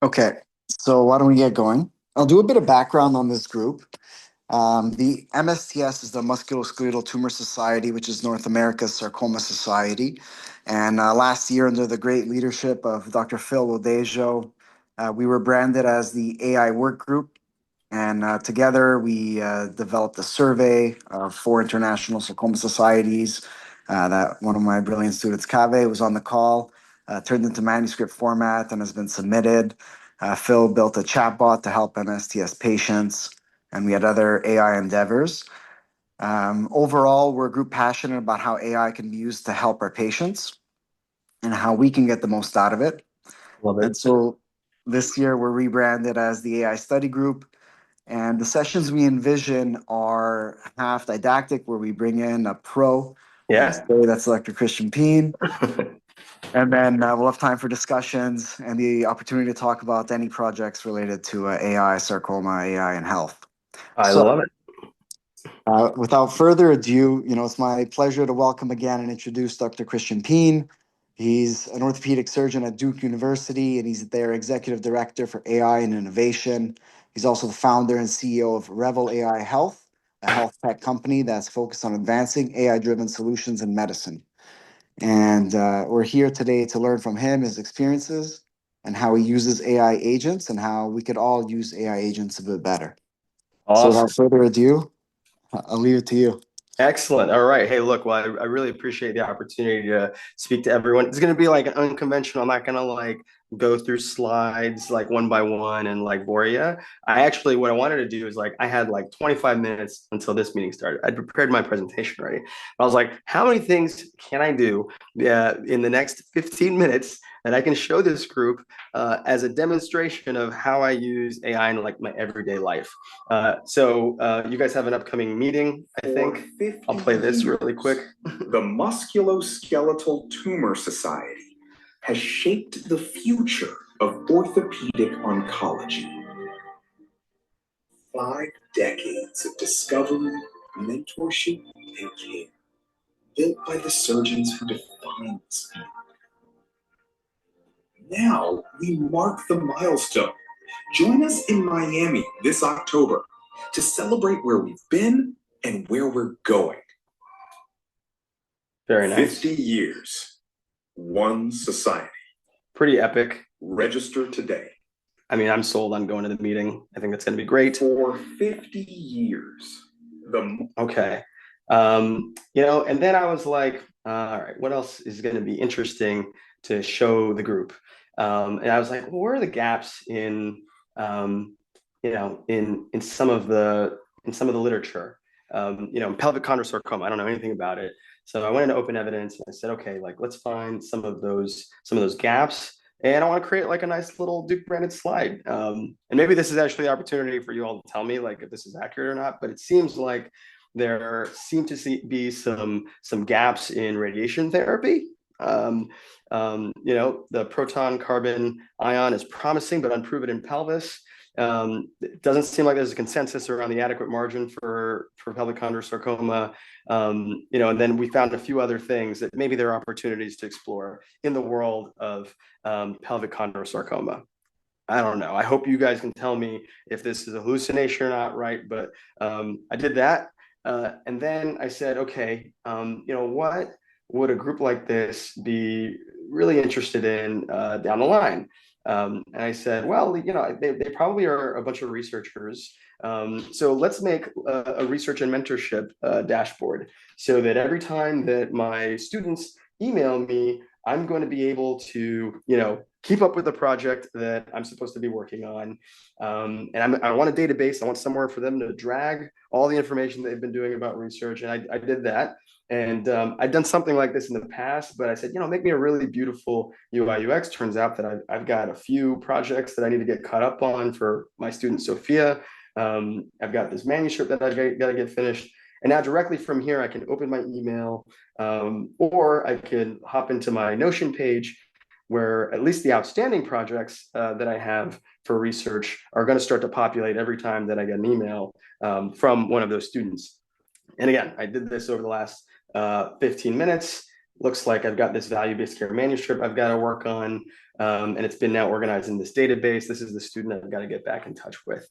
Okay, so why don't we get going? I'll do a bit of background on this group. The MSTS is the Musculoskeletal Tumor Society, which is North America's sarcoma society. And last year, under the great leadership of Dr. Phil Lodejo, we were branded as the AI Work Group. And together, we developed a survey of four international sarcoma societies that one of my brilliant students, Kave, was on the call, turned into manuscript format and has been submitted. Phil built a chatbot to help MSTS patients, and we had other AI endeavors. Overall, we're a group passionate about how AI can be used to help our patients and how we can get the most out of it. Love it. And so this year, we're rebranded as the AI Study Group. And the sessions we envision are half didactic, where we bring in a pro, Yeah. today that's Dr. Christian Peen. And then we'll have time for discussions and the opportunity to talk about any projects related to AI, sarcoma, AI, and health. I So, love it. without further ado, it's my pleasure to welcome again and introduce Dr. Christian Peen. He's an orthopedic surgeon at Duke University, and he's their executive director for AI and innovation. He's also the founder and CEO of Revel AI Health, a health tech company that's focused on advancing AI-driven solutions in medicine. And we're here today to learn from him, his experiences, and how he uses AI agents and how we could all use AI agents a bit better. So Awesome. without further ado, I'll leave it to you. Excellent. All right. Hey, look, well, I really appreciate the opportunity to speak to everyone. It's going to be like an unconventional. I'm not going to like go through slides like one by one and like bore you. What I wanted to do is like, I had like 25 minutes until this meeting started. I prepared my presentation already. I was like, how many things can I do in the next 15 minutes that I can show this group as a demonstration of how I use AI in like my everyday life? You guys have an upcoming meeting, I think. I'll play this really quick. The Musculoskeletal Tumor Society has shaped the future of orthopedic oncology. 5 decades of discovery, mentorship, and care, built by the surgeons who define this field. Now we mark the milestone. Join us in Miami this October to celebrate where we've been and where we're going. Very nice. 50 years, one society. Pretty epic. Register today. I mean, I'm sold on going to the meeting. I think that's going to be great. For 50 years. Okay. And then I was like, all right, what else is going to be interesting to show the group? And I was like, well, where are the gaps in, in some of the literature? Pelvic chondrosarcoma. I don't know anything about it. So I went into open evidence and I said, okay, like let's find some of those gaps. And I want to create like a nice little Duke branded slide. And maybe this is actually the opportunity for you all to tell me like if this is accurate or not, but it seems like there seem to be some gaps in radiation therapy. The proton carbon ion is promising, but unproven in pelvis. It doesn't seem like there's a consensus around the adequate margin for pelvic chondrosarcoma. And then we found a few other things that maybe there are opportunities to explore in the world of pelvic chondrosarcoma. I don't know. I hope you guys can tell me if this is a hallucination or not, right? But I did that. And then I said, okay, what would a group like this be really interested in down the line? And I said, well, they probably are a bunch of researchers. So let's make a research and mentorship dashboard so that every time that my students email me, I'm going to be able to, keep up with the project that I'm supposed to be working on. And I want a database. I want somewhere for them to drag all the information they've been doing about research. And I did that. And I'd done something like this in the past, but I said, make me a really beautiful UI UX. Turns out that I've got a few projects that I need to get caught up on for my student Sophia. I've got this manuscript that I've got to get finished. And now directly from here, I can open my email or I can hop into my Notion page where at least the outstanding projects that I have for research are going to start to populate every time that I get an email from one of those students. And again, I did this over the last 15 minutes. looks like I've got this value-based care manuscript I've got to work on, and it's been now organized in this database. This is the student I've got to get back in touch with.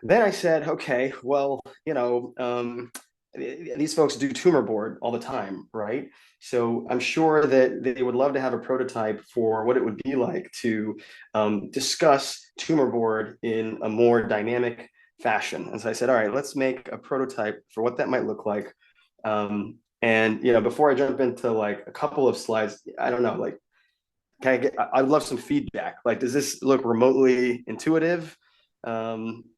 Then I said, okay, well, these folks do tumor board all the time, right? So I'm sure that they would love to have a prototype for what it would be like to discuss tumor board in a more dynamic fashion. And so I said, all right, let's make a prototype for what that might look like. And before I jump into like a couple of slides, I don't know, like, I'd love some feedback. Like, does this look remotely intuitive?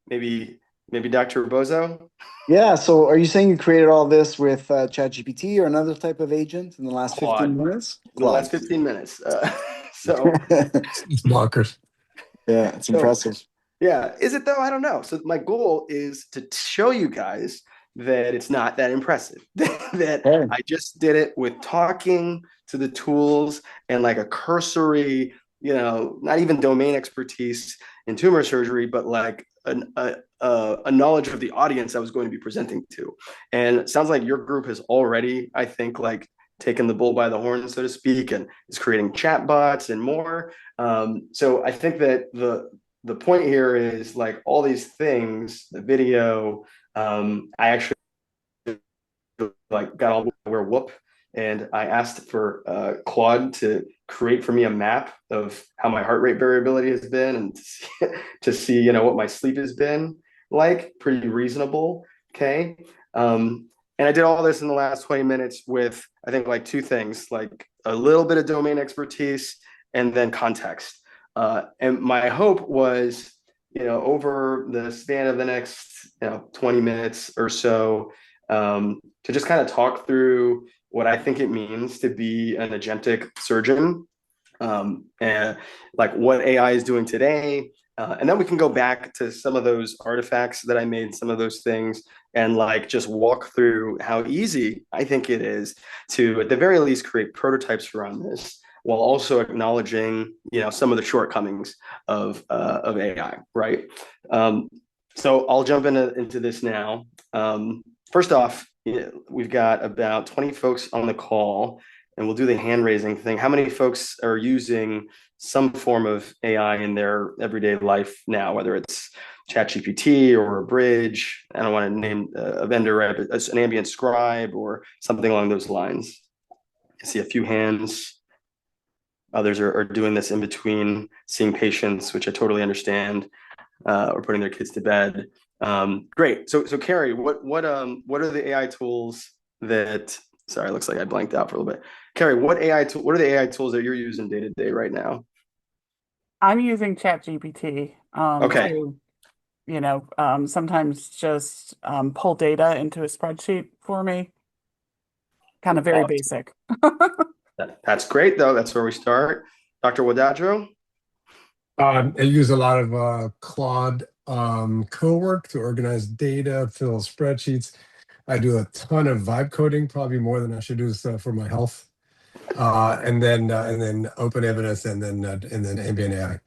Maybe Dr. Bozo? Yeah. So are you saying you created all this with ChatGPT or another type of agent in the last Claude. 15 minutes? The last 15 minutes. So It's bonkers. Yeah, it's impressive. Yeah, is it though? I don't know. So my goal is to show you guys that it's not that impressive. That Hey. I just did it with talking to the tools and like a cursory, not even domain expertise in tumor surgery, but like a knowledge of the audience I was going to be presenting to. And it sounds like your group has already, I think, like taken the bull by the horn, so to speak, and is creating chat bots and more. So I think that the point here is like all these things, the video, I actually like got all wear whoop, and I asked for Claude to create for me a map of how my heart rate variability has been, and to see what my sleep has been like. Pretty reasonable. Okay. And I did all this in the last 20 minutes with, I think, like two things, like a little bit of domain expertise and then context. And my hope was, over the span of the next 20 minutes or so, to just kind of talk through what I think it means to be an agentic surgeon, and like what AI is doing today. And then we can go back to some of those artifacts that I made, some of those things, and like just walk through how easy I think it is to, at the very least, create prototypes around this, while also acknowledging, some of the shortcomings of AI, right? So I'll jump into this now. First off, we've got about 20 folks on the call, and we'll do the hand raising thing. How many folks are using some form of AI in their everyday life now, whether it's ChatGPT or a Bridge? I don't want to name a vendor, right? But it's an ambient scribe or something along those lines. I see a few hands. Others are doing this in between seeing patients, which I totally understand, or putting their kids to bed. Great. So Carrie, what are the AI tools that? Sorry, it looks like I blanked out for a little bit. Carrie, what are the AI tools that you're using day to day right now? I'm using ChatGPT Okay. to, sometimes just pull data into a spreadsheet for me. Kind of very basic. That's great, though. That's where we start. Dr. Wadadro? I use a lot of Claude Cowork to organize data, fill spreadsheets. I do a ton of vibe coding, probably more than I should do for my health. And then open evidence, and then ambient AI.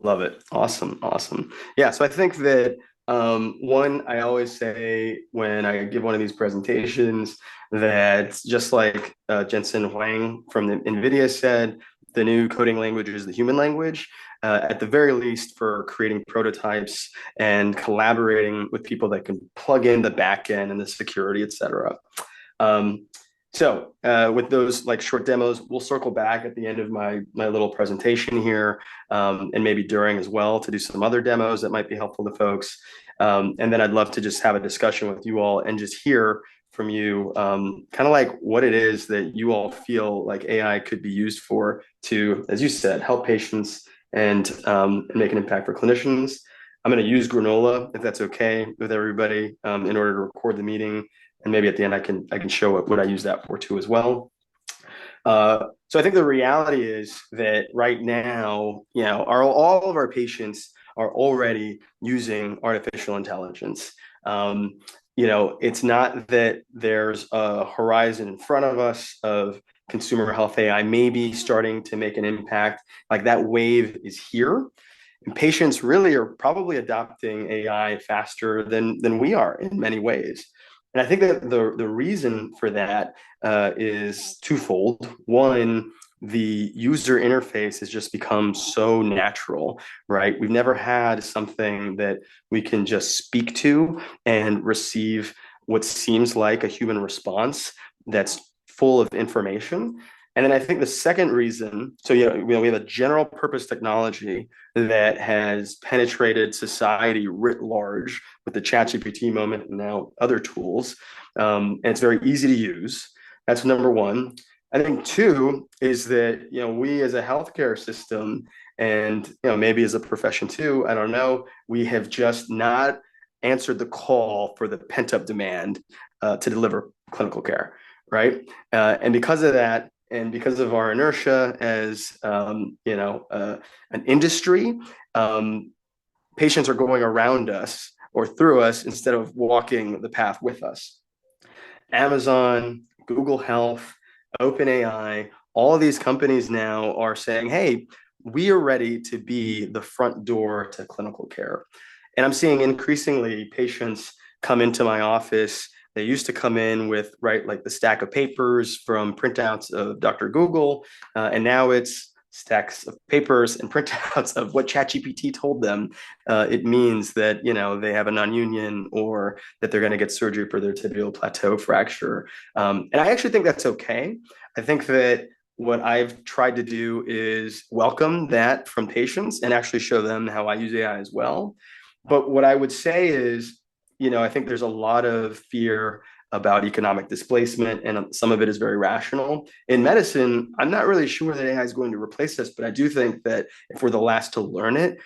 Love it. Awesome. Yeah. So I think that one, I always say when I give one of these presentations that, just like Jensen Huang from NVIDIA said, the new coding language is the human language. At the very least, for creating prototypes and collaborating with people that can plug in the backend and the security, et cetera. So with those like short demos, we'll circle back at the end of my little presentation here, and maybe during as well, to do some other demos that might be helpful to folks. And then I'd love to just have a discussion with you all and just hear from you, kind of like what it is that you all feel like AI could be used for to, as you said, help patients and make an impact for clinicians. I'm going to use Granola, if that's okay with everybody, in order to record the meeting. And maybe at the end, I can show what I use that for too as well. So I think the reality is that right now, all of our patients are already using artificial intelligence. It's not that there's a horizon in front of us of consumer health AI maybe starting to make an impact. Like, that wave is here. And patients really are probably adopting AI faster than we are in many ways. And I think that the reason for that is twofold. One, the user interface has just become so natural, right? We've never had something that we can just speak to and receive what seems like a human response that's full of information. And then I think the second reason, so we have a general purpose technology that has penetrated society writ large with the ChatGPT moment and now other tools. And it's very easy to use. That's number one. I think two is that we as a healthcare system and maybe as a profession too, I don't know, we have just not answered the call for the pent up demand to deliver clinical care, right? And because of that, and because of our inertia as an industry, patients are going around us or through us instead of walking the path with us. Amazon, Google Health, OpenAI, all of these companies now are saying, hey, we are ready to be the front door to clinical care. And I'm seeing increasingly patients come into my office. They used to come in with, right, like the stack of papers from printouts of Dr. Google, and now it's stacks of papers and printouts of what ChatGPT told them it means that they have a non-union or that they're going to get surgery for their tibial plateau fracture. And I actually think that's okay. I think that what I've tried to do is welcome that from patients and actually show them how I use AI as well. But what I would say is, I think there's a lot of fear about economic displacement, and some of it is very rational. In medicine, I'm not really sure that AI is going to replace us, but I do think that if we're the last to learn it,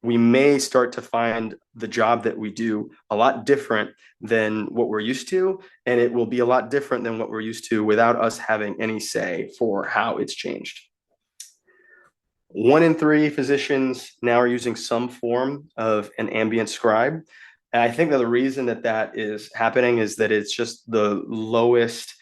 we may start to find the job that we do a lot different than what we're used to, and it will be a lot different than what we're used to without us having any say for how it's changed. 1 in 3 physicians now are using some form of an ambient scribe. And I think that the reason that that is happening is that it's just the lowest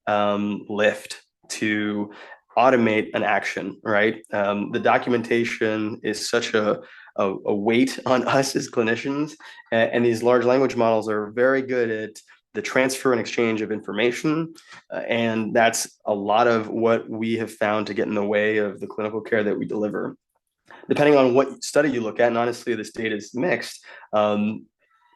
lift to automate an action, right? The documentation is such a weight on us as clinicians, and these large language models are very good at the transfer and exchange of information. And that's a lot of what we have found to get in the way of the clinical care that we deliver. Depending on what study you look at, and honestly, this data is mixed,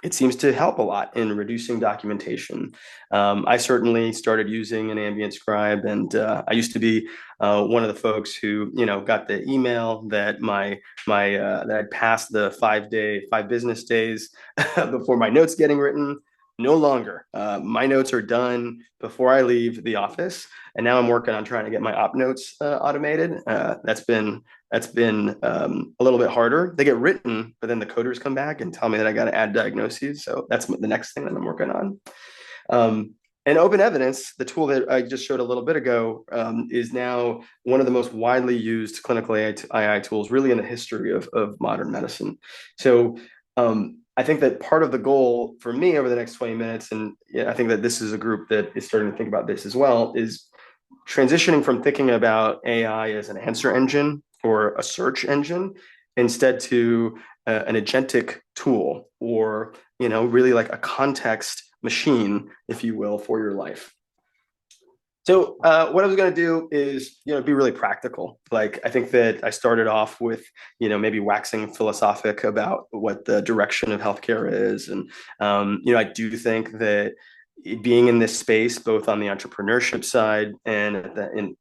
it seems to help a lot in reducing documentation. I certainly started using an ambient scribe, and I used to be one of the folks who, got the email that that I'd passed the 5 business days before my notes getting written. No longer. My notes are done before I leave the office, and now I'm working on trying to get my op notes automated. That's been a little bit harder. They get written, but then the coders come back and tell me that I got to add diagnoses. So that's the next thing that I'm working on. And Open Evidence, the tool that I just showed a little bit ago, is now one of the most widely used clinical AI tools really in the history of modern medicine. So I think that part of the goal for me over the next 20 minutes, and I think that this is a group that is starting to think about this as well, is transitioning from thinking about AI as an answer engine or a search engine instead to an agentic tool, or really like a context machine, if you will, for your life. So what I was going to do is, be really practical. Like, I think that I started off with, maybe waxing philosophic about what the direction of healthcare is. And, I do think that being in this space, both on the entrepreneurship side and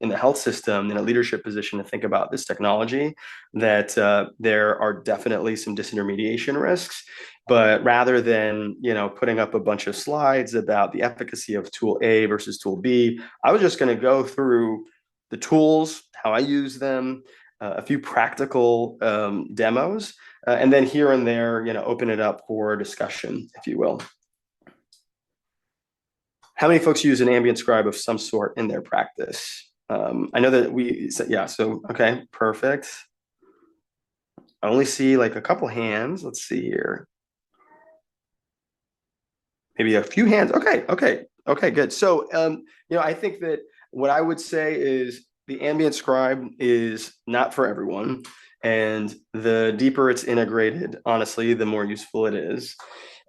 in the health system, in a leadership position to think about this technology, that there are definitely some disintermediation risks. But rather than, putting up a bunch of slides about the efficacy of tool A versus tool B, I was just going to go through the tools, how I use them, a few practical demos, and then here and there, open it up for discussion, if you will. How many folks use an ambient scribe of some sort in their practice? I know that okay, perfect. I only see like a couple hands. Let's see here. Maybe a few hands. Okay, good. So, I think that what I would say is the ambient scribe is not for everyone. And the deeper it's integrated, honestly, the more useful it is.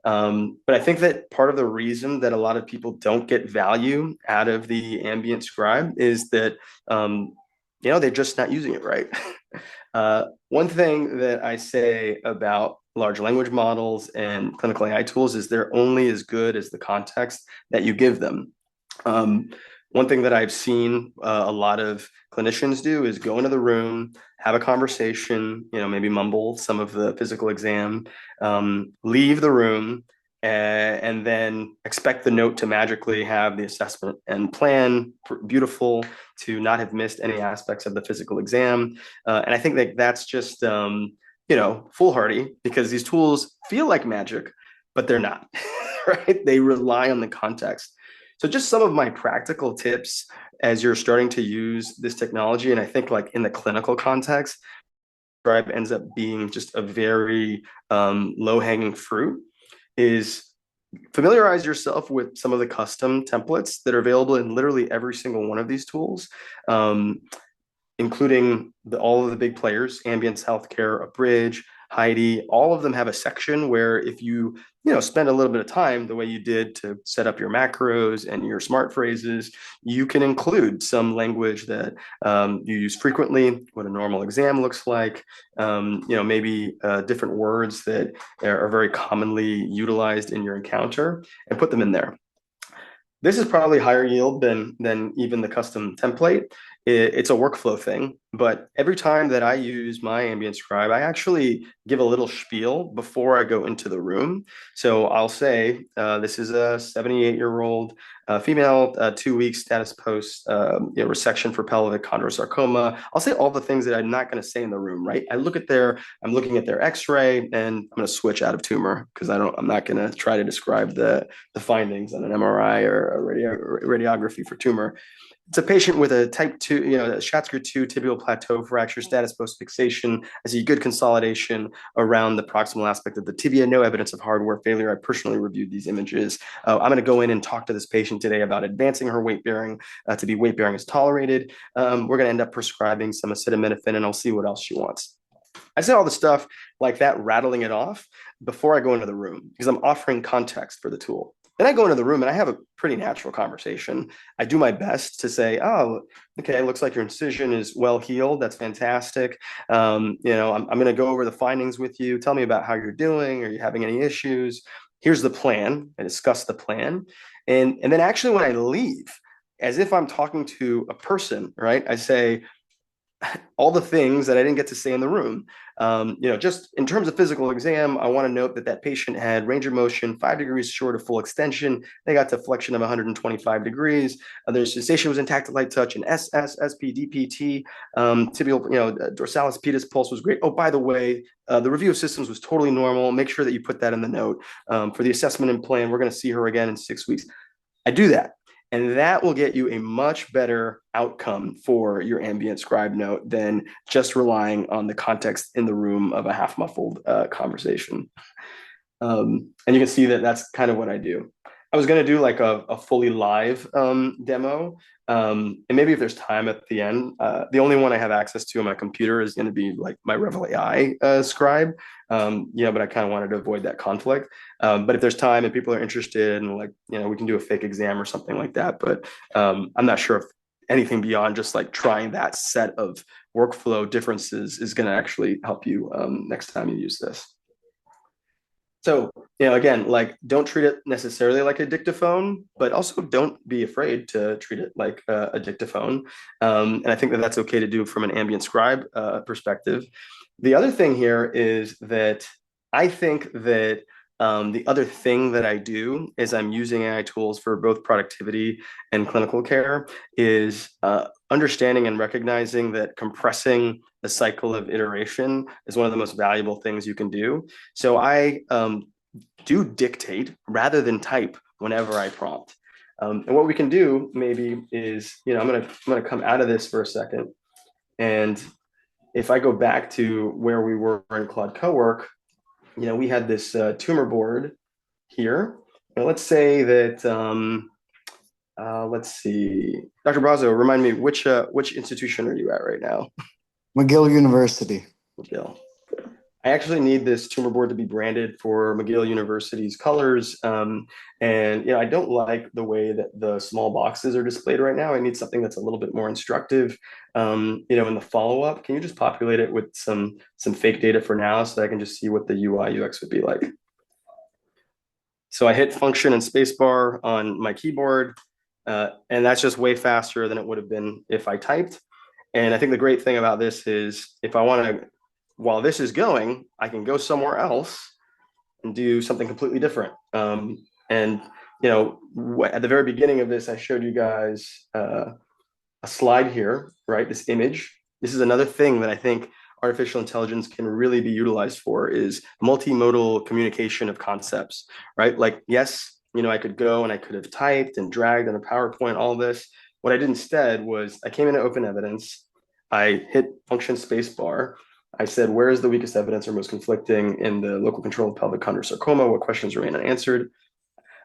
But I think that part of the reason that a lot of people don't get value out of the ambient scribe is that they're just not using it right. One thing that I say about large language models and clinical AI tools is they're only as good as the context that you give them. One thing that I've seen a lot of clinicians do is go into the room, have a conversation, maybe mumble some of the physical exam, leave the room, and then expect the note to magically have the assessment and plan beautiful, to not have missed any aspects of the physical exam. And I think that that's just foolhardy, because these tools feel like magic, but they're not, right? They rely on the context. So just some of my practical tips as you're starting to use this technology, and I think like in the clinical context, Scribe ends up being just a very low-hanging fruit, is familiarize yourself with some of the custom templates that are available in literally every single one of these tools, including all of the big players, Ambience Healthcare, Abridge, Heidi. All of them have a section where if you spend a little bit of time the way you did to set up your macros and your smart phrases, you can include some language that you use frequently, what a normal exam looks like, maybe different words that are very commonly utilized in your encounter, and put them in there. This is probably higher yield than even the custom template. It's a workflow thing, but every time that I use my ambient scribe, I actually give a little spiel before I go into the room. So I'll say, this is a 78-year-old female, 2 weeks status post resection for pelvic chondrosarcoma. I'll say all the things that I'm not going to say in the room, right? I'm looking at their X-ray, and I'm going to switch out of tumor, because I'm not going to try to describe the findings on an MRI or a radiography for tumor. It's a patient with a type 2, a Schatzker 2 tibial plateau fracture, status post fixation. I see good consolidation around the proximal aspect of the tibia, no evidence of hardware failure. I personally reviewed these images. I'm going to go in and talk to this patient today about advancing her weight bearing to be weight bearing as tolerated. We're going to end up prescribing some acetaminophen, and I'll see what else she wants. I say all the stuff like that, rattling it off before I go into the room, because I'm offering context for the tool. Then I go into the room and I have a pretty natural conversation. I do my best to say, oh, okay, it looks like your incision is well healed. That's fantastic. I'm going to go over the findings with you. Tell me about how you're doing. Are you having any issues? Here's the plan. I discuss the plan. And then actually when I leave, as if I'm talking to a person, right? I say all the things that I didn't get to say in the room. Just in terms of physical exam, I want to note that patient had range of motion 5 degrees short of full extension. They got to flexion of 125 degrees. Their sensation was intact at light touch, and SS, SP, DPT, tibial, dorsalis pedis pulse was great. Oh, by the way, the review of systems was totally normal. Make sure that you put that in the note. For the assessment and plan, we're going to see her again in 6 weeks. I do that. And that will get you a much better outcome for your ambient scribe note than just relying on the context in the room of a half muffled conversation. And you can see that that's kind of what I do. I was going to do like a fully live demo. And maybe if there's time at the end, the only one I have access to on my computer is going to be like my Revel AI scribe. But I kind of wanted to avoid that conflict. But if there's time and people are interested, and we can do a fake exam or something like that. But I'm not sure if anything beyond just like trying that set of workflow differences is going to actually help you next time you use this. So, again, don't treat it necessarily like a dictaphone, but also don't be afraid to treat it like a dictaphone. And I think that that's okay to do from an ambient scribe perspective. The other thing here is that I think that the other thing that I do is I'm using AI tools for both productivity and clinical care is understanding and recognizing that compressing the cycle of iteration is one of the most valuable things you can do. So I do dictate rather than type whenever I prompt. And what we can do maybe is, I'm gonna come out of this for a second. And if I go back to where we were in Claude Cowork, we had this tumor board here. Now let's say that, let's see, Dr. Brazo, remind me, which institution are you at right now? McGill University. McGill. I actually need this tumor board to be branded for McGill University's colors. And I don't like the way that the small boxes are displayed right now. I need something that's a little bit more instructive. In the follow-up, can you just populate it with some fake data for now so that I can just see what the UI UX would be like? So I hit function and spacebar on my keyboard, and that's just way faster than it would have been if I typed. And I think the great thing about this is if I want to, while this is going, I can go somewhere else and do something completely different. And at the very beginning of this, I showed you guys a slide here, right? This image. This is another thing that I think artificial intelligence can really be utilized for, is multimodal communication of concepts, right? Like, yes, I could go and I could have typed and dragged on a PowerPoint, all this. What I did instead was I came into open evidence. I hit function spacebar. I said, where is the weakest evidence or most conflicting in the local control of pelvic chondrosarcoma? What questions remain unanswered?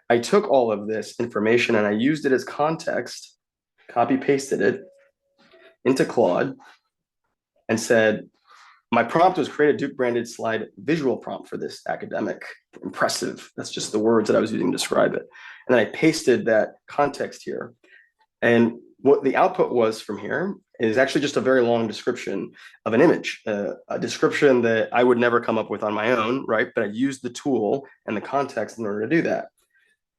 I took all of this information and I used it as context, copy pasted it into Claude, and said, my prompt was create a Duke branded slide visual prompt for this academic. Impressive. That's just the words that I was using to describe it. And then I pasted that context here. And what the output was from here is actually just a very long description of an image, a description that I would never come up with on my own, right? But I used the tool and the context in order to do that.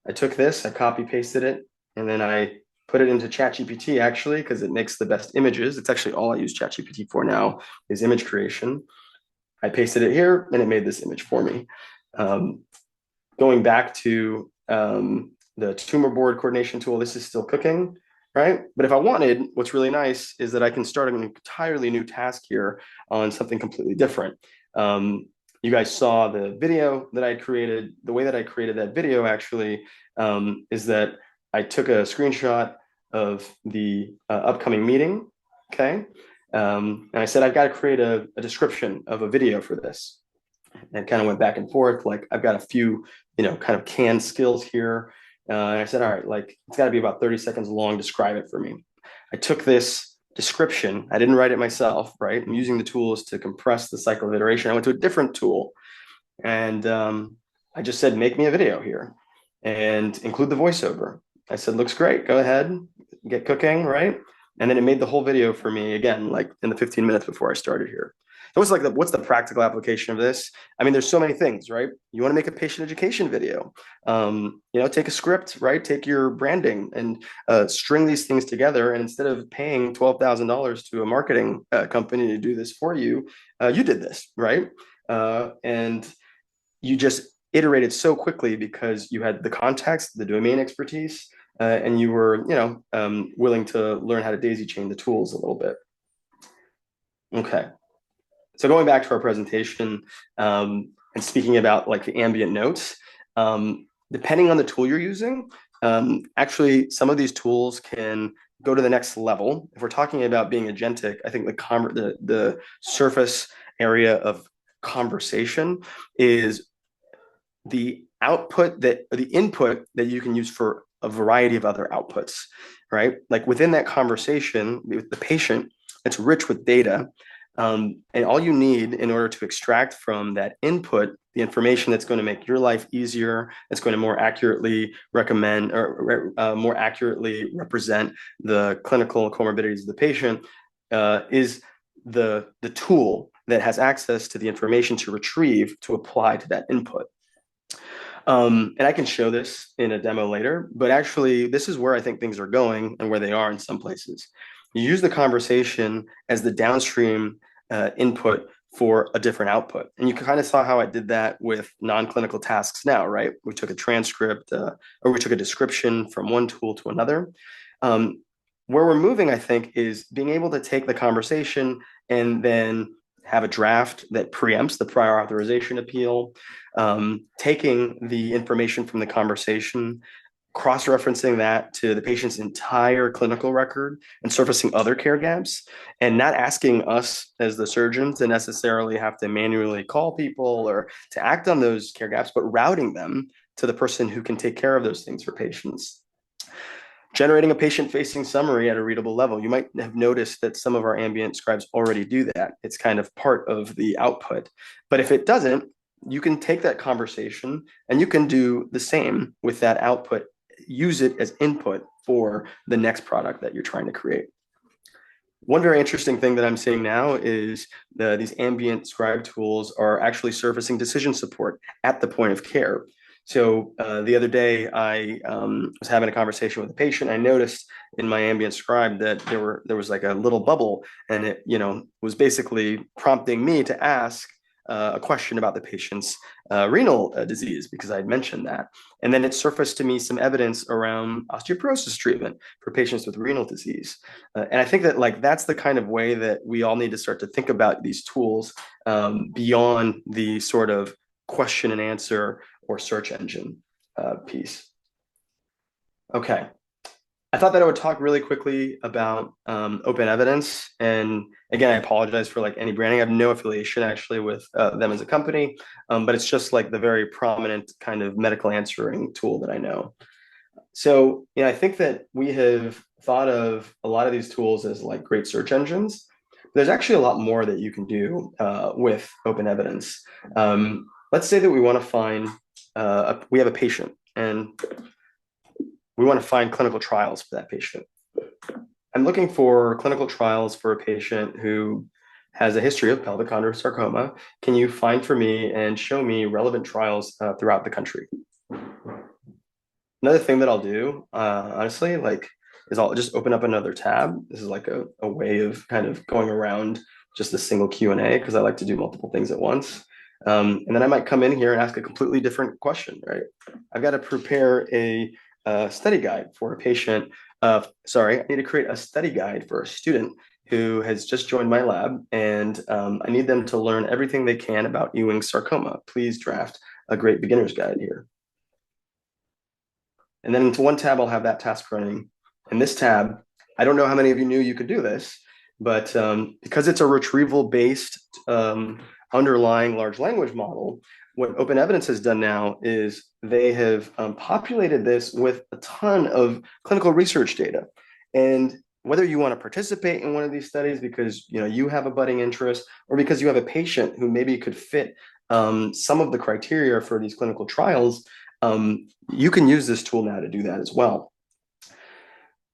I took this, I copy pasted it, and then I put it into ChatGPT actually, because it makes the best images. It's actually all I use ChatGPT for now is image creation. I pasted it here and it made this image for me. Going back to the tumor board coordination tool, this is still cooking, right? But if I wanted, what's really nice is that I can start an entirely new task here on something completely different. You guys saw the video that I created. The way that I created that video actually is that I took a screenshot of the upcoming meeting, okay? And I said, I've got to create a description of a video for this. And kind of went back and forth, like I've got a few, kind of canned skills here. And I said, all right, like it's got to be about 30 seconds long, describe it for me. I took this description, I didn't write it myself, right? I'm using the tools to compress the cycle of iteration. I went to a different tool and I just said, make me a video here and include the voiceover. I said, looks great, go ahead, get cooking, right? And then it made the whole video for me again, like in the 15 minutes before I started here. So it's like, what's the practical application of this? I mean, there's so many things, right? You want to make a patient education video, take a script, right? Take your branding and string these things together. And instead of paying $12,000 to a marketing company to do this for you, you did this, right? And you just iterated so quickly because you had the context, the domain expertise, and you were, willing to learn how to daisy chain the tools a little bit. Okay. So going back to our presentation and speaking about like the ambient notes, depending on the tool you're using, actually some of these tools can go to the next level. If we're talking about being agentic, I think the surface area of conversation is the input that you can use for a variety of other outputs, right? Like within that conversation with the patient, it's rich with data. And all you need in order to extract from that input the information that's going to make your life easier, that's going to more accurately recommend or more accurately represent the clinical comorbidities of the patient, is the tool that has access to the information to retrieve to apply to that input. And I can show this in a demo later, but actually this is where I think things are going and where they are in some places. You use the conversation as the downstream input for a different output. And you kind of saw how I did that with non-clinical tasks now, right? We took a transcript or we took a description from one tool to another. Where we're moving, I think, is being able to take the conversation and then have a draft that preempts the prior authorization appeal, taking the information from the conversation, cross-referencing that to the patient's entire clinical record and surfacing other care gaps, and not asking us as the surgeon to necessarily have to manually call people or to act on those care gaps, but routing them to the person who can take care of those things for patients. Generating a patient-facing summary at a readable level. You might have noticed that some of our ambient scribes already do that. It's kind of part of the output. But if it doesn't, you can take that conversation and you can do the same with that output. Use it as input for the next product that you're trying to create. One very interesting thing that I'm seeing now is these ambient scribe tools are actually surfacing decision support at the point of care. So the other day, I was having a conversation with a patient. I noticed in my ambient scribe that there was like a little bubble, and it was basically prompting me to ask a question about the patient's renal disease, because I'd mentioned that. And then it surfaced to me some evidence around osteoporosis treatment for patients with renal disease. And I think that that's the kind of way that we all need to start to think about these tools beyond the sort of question and answer or search engine piece. Okay. I thought that I would talk really quickly about open evidence. And again, I apologize for any branding. I have no affiliation actually with them as a company, but it's just the very prominent kind of medical answering tool that I know. So, I think that we have thought of a lot of these tools as great search engines. There's actually a lot more that you can do with open evidence. Let's say that we want to find, we have a patient and we want to find clinical trials for that patient. I'm looking for clinical trials for a patient who has a history of pelvic chondrosarcoma. Can you find for me and show me relevant trials throughout the country? Another thing that I'll do, honestly, is I'll just open up another tab. This is a way of kind of going around just a single Q&A, because I like to do multiple things at once. And then I might come in here and ask a completely different question, right? I've got to prepare a study guide for a patient. I need to create a study guide for a student who has just joined my lab, and I need them to learn everything they can about Ewing sarcoma. Please draft a great beginner's guide here. And then into one tab, I'll have that task running. In this tab, I don't know how many of you knew you could do this, but because it's a retrieval-based underlying large language model, what Open Evidence has done now is they have populated this with a ton of clinical research data. And whether you want to participate in one of these studies because you have a budding interest, or because you have a patient who maybe could fit some of the criteria for these clinical trials, you can use this tool now to do that as well.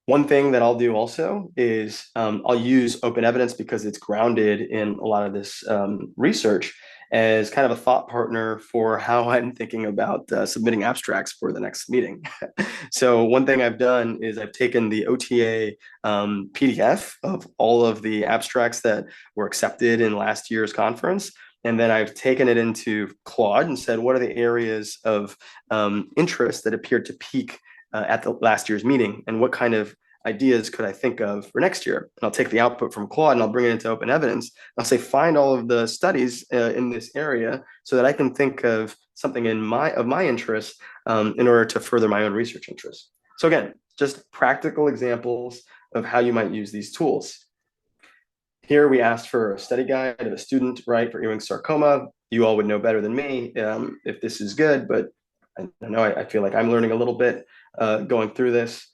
One thing that I'll do also is I'll use Open Evidence, because it's grounded in a lot of this research, as kind of a thought partner for how I'm thinking about submitting abstracts for the next meeting. So one thing I've done is I've taken the OTA PDF of all of the abstracts that were accepted in last year's conference. And then I've taken it into Claude and said, what are the areas of interest that appeared to peak at the last year's meeting? And what kind of ideas could I think of for next year? And I'll take the output from Claude and I'll bring it into Open Evidence. I'll say, find all of the studies in this area so that I can think of something of my interest in order to further my own research interests. So again, just practical examples of how you might use these tools. Here we asked for a study guide of a student, right, for Ewing sarcoma. You all would know better than me if this is good, but I feel like I'm learning a little bit going through this.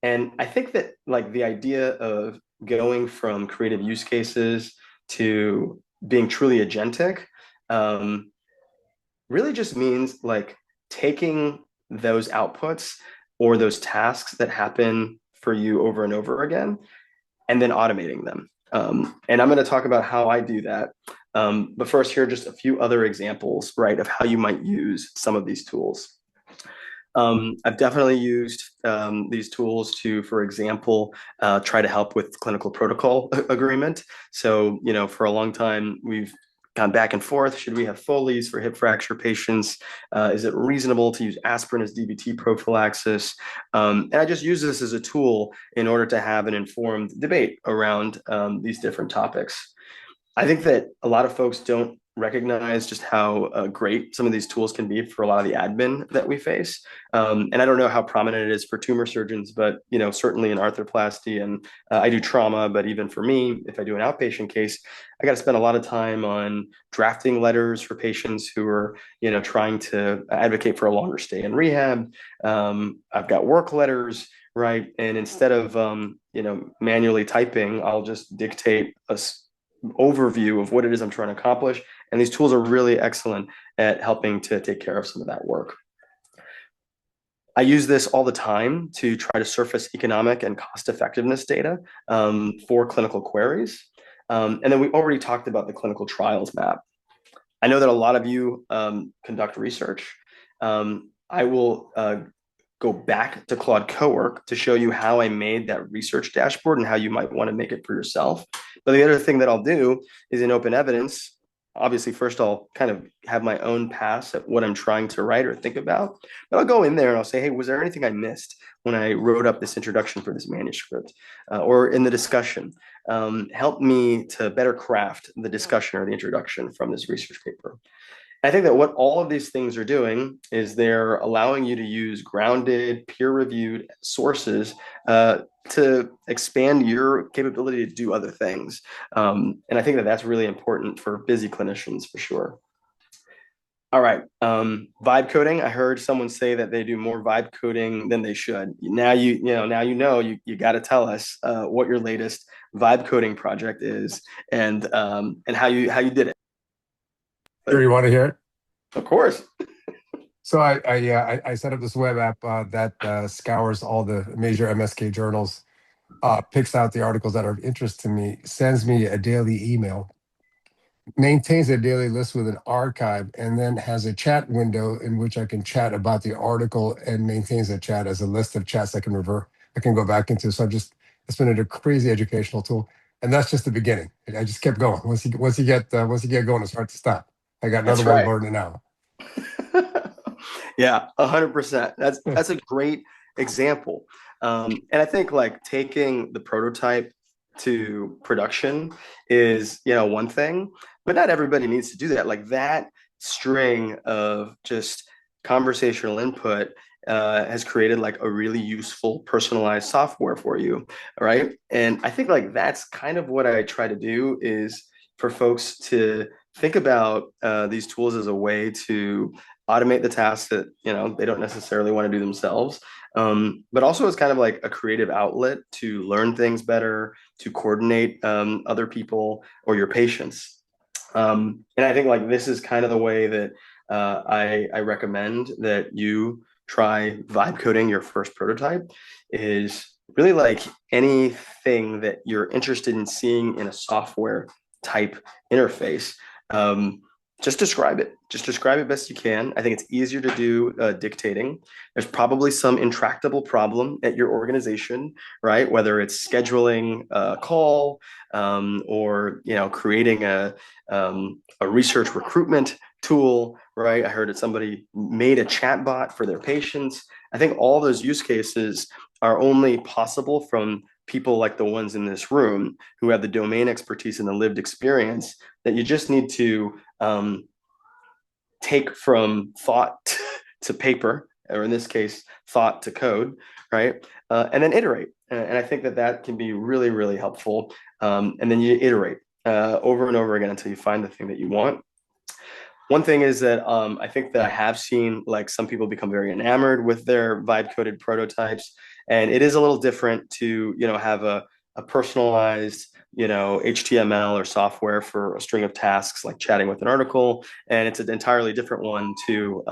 And I think that the idea of going from creative use cases to being truly agentic really just means taking those outputs or those tasks that happen for you over and over again, and then automating them. And I'm going to talk about how I do that. But first, here are just a few other examples, right, of how you might use some of these tools. I've definitely used these tools to, for example, try to help with clinical protocol agreement. So, for a long time, we've gone back and forth. Should we have Foley's for hip fracture patients? Is it reasonable to use aspirin as DVT prophylaxis? And I just use this as a tool in order to have an informed debate around these different topics. I think that a lot of folks don't recognize just how great some of these tools can be for a lot of the admin that we face. And I don't know how prominent it is for tumor surgeons, but certainly in arthroplasty, and I do trauma, but even for me, if I do an outpatient case, I got to spend a lot of time on drafting letters for patients who are, trying to advocate for a longer stay in rehab. I've got work letters, right? And instead of manually typing, I'll just dictate a overview of what it is I'm trying to accomplish. And these tools are really excellent at helping to take care of some of that work. I use this all the time to try to surface economic and cost effectiveness data for clinical queries. And then we already talked about the clinical trials map. I know that a lot of you conduct research. I will go back to Claude Cowork to show you how I made that research dashboard and how you might want to make it for yourself. But the other thing that I'll do is in open evidence, obviously, first I'll kind of have my own pass at what I'm trying to write or think about. But I'll go in there and I'll say, hey, was there anything I missed when I wrote up this introduction for this manuscript or in the discussion? Help me to better craft the discussion or the introduction from this research paper. I think that what all of these things are doing is they're allowing you to use grounded, peer-reviewed sources to expand your capability to do other things. And I think that that's really important for busy clinicians for sure. All right, vibe coding. I heard someone say that they do more vibe coding than they should. Now you got to tell us what your latest vibe coding project is and how you did it. Sure, you want to hear it? Of course. So I set up this web app that scours all the major MSK journals, picks out the articles that are of interest to me, sends me a daily email, maintains a daily list with an archive, and then has a chat window in which I can chat about the article and maintains a chat as a list of chats I can go back into. So it's been a crazy educational tool, and that's just the beginning. I just kept going. Once you get going, it's hard to stop. I got another one burning now. Yeah, 100%. That's a great example. And I think like taking the prototype to production is, one thing, but not everybody needs to do that. Like that string of just conversational input has created like a really useful personalized software for you, right? And I think like that's kind of what I try to do is for folks to think about these tools as a way to automate the tasks that they don't necessarily want to do themselves, but also as kind of like a creative outlet to learn things better, to coordinate other people or your patients. And I think like this is kind of the way that I recommend that you try vibe coding your first prototype is really like anything that you're interested in seeing in a software type interface. Just describe it. Just describe it best you can. I think it's easier to do dictating. There's probably some intractable problem at your organization, right? Whether it's scheduling a call or creating a research recruitment tool, right? I heard that somebody made a chat bot for their patients. I think all those use cases are only possible from people like the ones in this room who have the domain expertise and the lived experience that you just need to take from thought to paper, or in this case, thought to code, right? And then iterate. And I think that can be really, really helpful. And then you iterate over and over again until you find the thing that you want. One thing is that I think that I have seen like some people become very enamored with their vibe coded prototypes. And it is a little different to, have a personalized, HTML or software for a string of tasks like chatting with an article. And it's an entirely different one to,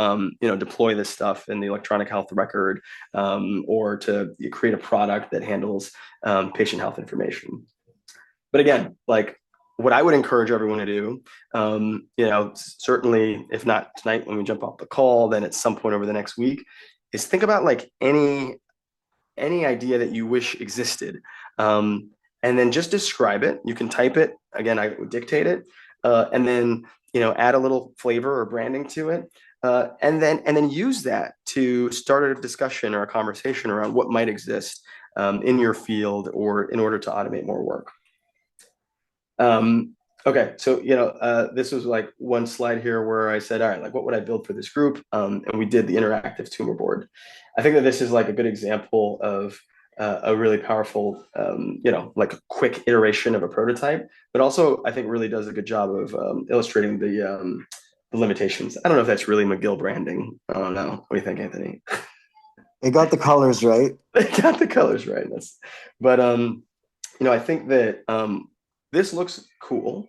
deploy this stuff in the electronic health record or to create a product that handles patient health information. But again, like what I would encourage everyone to do, certainly if not tonight when we jump off the call, then at some point over the next week, is think about like any idea that you wish existed. And then just describe it. You can type it. Again, I would dictate it. And then, add a little flavor or branding to it. And then use that to start a discussion or a conversation around what might exist in your field or in order to automate more work. Okay, so this was like one slide here where I said, all right, like what would I build for this group? And we did the interactive tumor board. I think that this is like a good example of a really powerful, like a quick iteration of a prototype, but also I think really does a good job of illustrating the limitations. I don't know if that's really McGill branding. I don't know. What do you think, Anthony? It got the colors right. They got the colors right. But I think that this looks cool,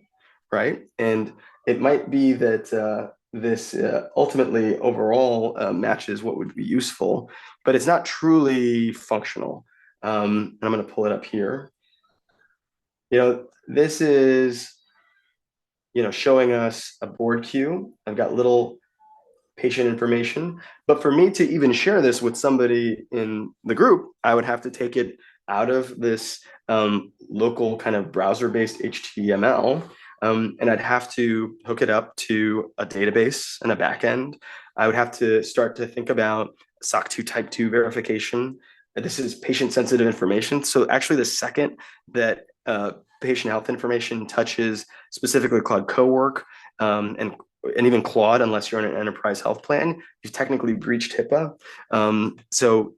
right? And it might be that this ultimately overall matches what would be useful, but it's not truly functional. And I'm going to pull it up here. This is showing us a board queue. I've got little patient information. But for me to even share this with somebody in the group, I would have to take it out of this local kind of browser-based HTML, and I'd have to hook it up to a database and a backend. I would have to start to think about SOC 2 type 2 verification. This is patient-sensitive information. So actually the second that patient health information touches specifically Claude Cowork and even Claude, unless you're in an enterprise health plan, you've technically breached HIPAA.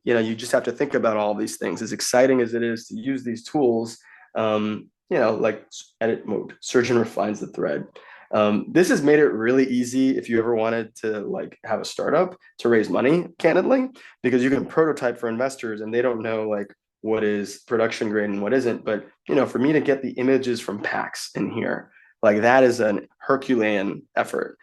You just have to think about all these things. As exciting as it is to use these tools, like edit mode, surgeon refines the thread. This has made it really easy if you ever wanted to have a startup to raise money, candidly, because you can prototype for investors and they don't know what is production grade and what isn't. But for me to get the images from PACS in here, that is an Herculean effort.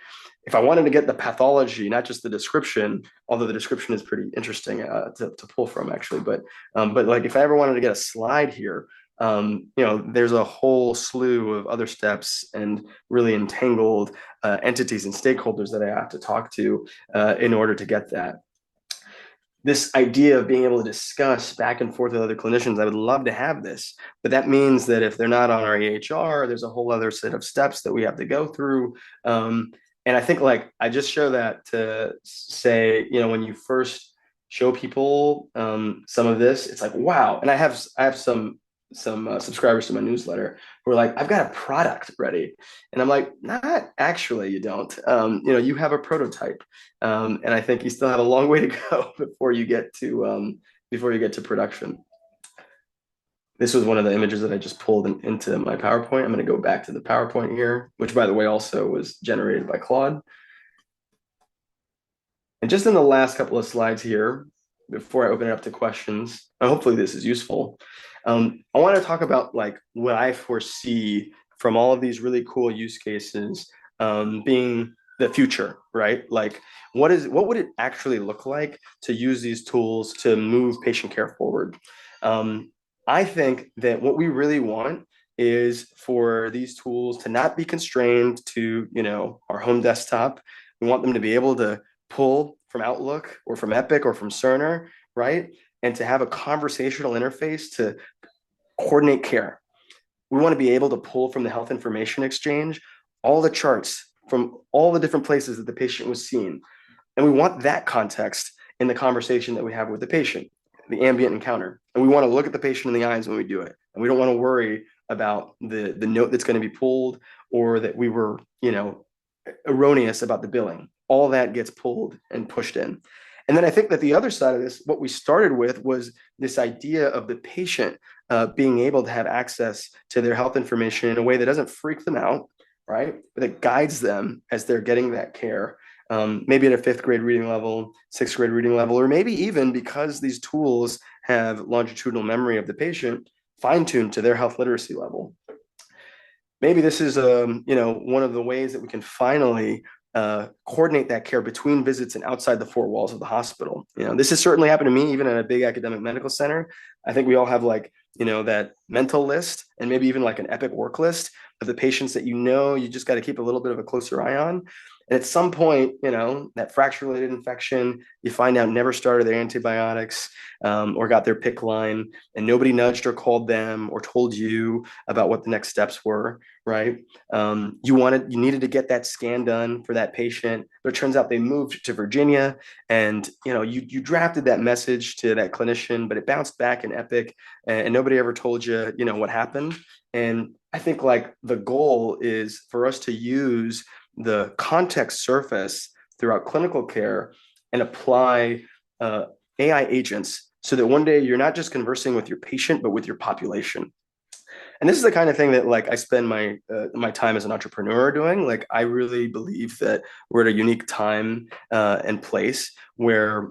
If I wanted to get the pathology, not just the description, although the description is pretty interesting to pull from actually, but if I ever wanted to get a slide here, there's a whole slew of other steps and really entangled entities and stakeholders that I have to talk to in order to get that. This idea of being able to discuss back and forth with other clinicians, I would love to have this, but that means that if they're not on our EHR, there's a whole other set of steps that we have to go through. And I think I just show that to say, when you first show people some of this, it's like, wow. And I have some subscribers to my newsletter who are like, I've got a product ready. And I'm like, not actually, you don't. You have a prototype. And I think you still have a long way to go before you get to production. This was one of the images that I just pulled into my PowerPoint. I'm going to go back to the PowerPoint here, which by the way also was generated by Claude. And just in the last couple of slides here, before I open it up to questions, and hopefully this is useful, I want to talk about what I foresee from all of these really cool use cases being the future, right? What would it actually look like to use these tools to move patient care forward? I think that what we really want is for these tools to not be constrained to, our home desktop. We want them to be able to pull from Outlook or from Epic or from Cerner, right? And to have a conversational interface to coordinate care. We want to be able to pull from the health information exchange all the charts from all the different places that the patient was seen. And we want that context in the conversation that we have with the patient, the ambient encounter. And we want to look at the patient in the eyes when we do it. And we don't want to worry about the note that's going to be pulled or that we were, erroneous about the billing. All that gets pulled and pushed in. And then I think that the other side of this, what we started with was this idea of the patient being able to have access to their health information in a way that doesn't freak them out, right? But that guides them as they're getting that care, maybe at a 5th grade reading level, 6th grade reading level, or maybe even because these tools have longitudinal memory of the patient, fine-tuned to their health literacy level. Maybe this is, one of the ways that we can finally coordinate that care between visits and outside the 4 walls of the hospital. This has certainly happened to me, even at a big academic medical center. I think we all have that mental list and maybe even an epic work list of the patients that you just got to keep a little bit of a closer eye on. And at some point, that fracture-related infection, you find out never started their antibiotics or got their PICC line, and nobody nudged or called them or told you about what the next steps were, right? You needed to get that scan done for that patient, but it turns out they moved to Virginia, and you drafted that message to that clinician, but it bounced back in Epic, and nobody ever told you, what happened. And I think the goal is for us to use the context surface throughout clinical care and apply AI agents so that one day you're not just conversing with your patient, but with your population. And this is the kind of thing that I spend my time as an entrepreneur doing. I really believe that we're at a unique time and place where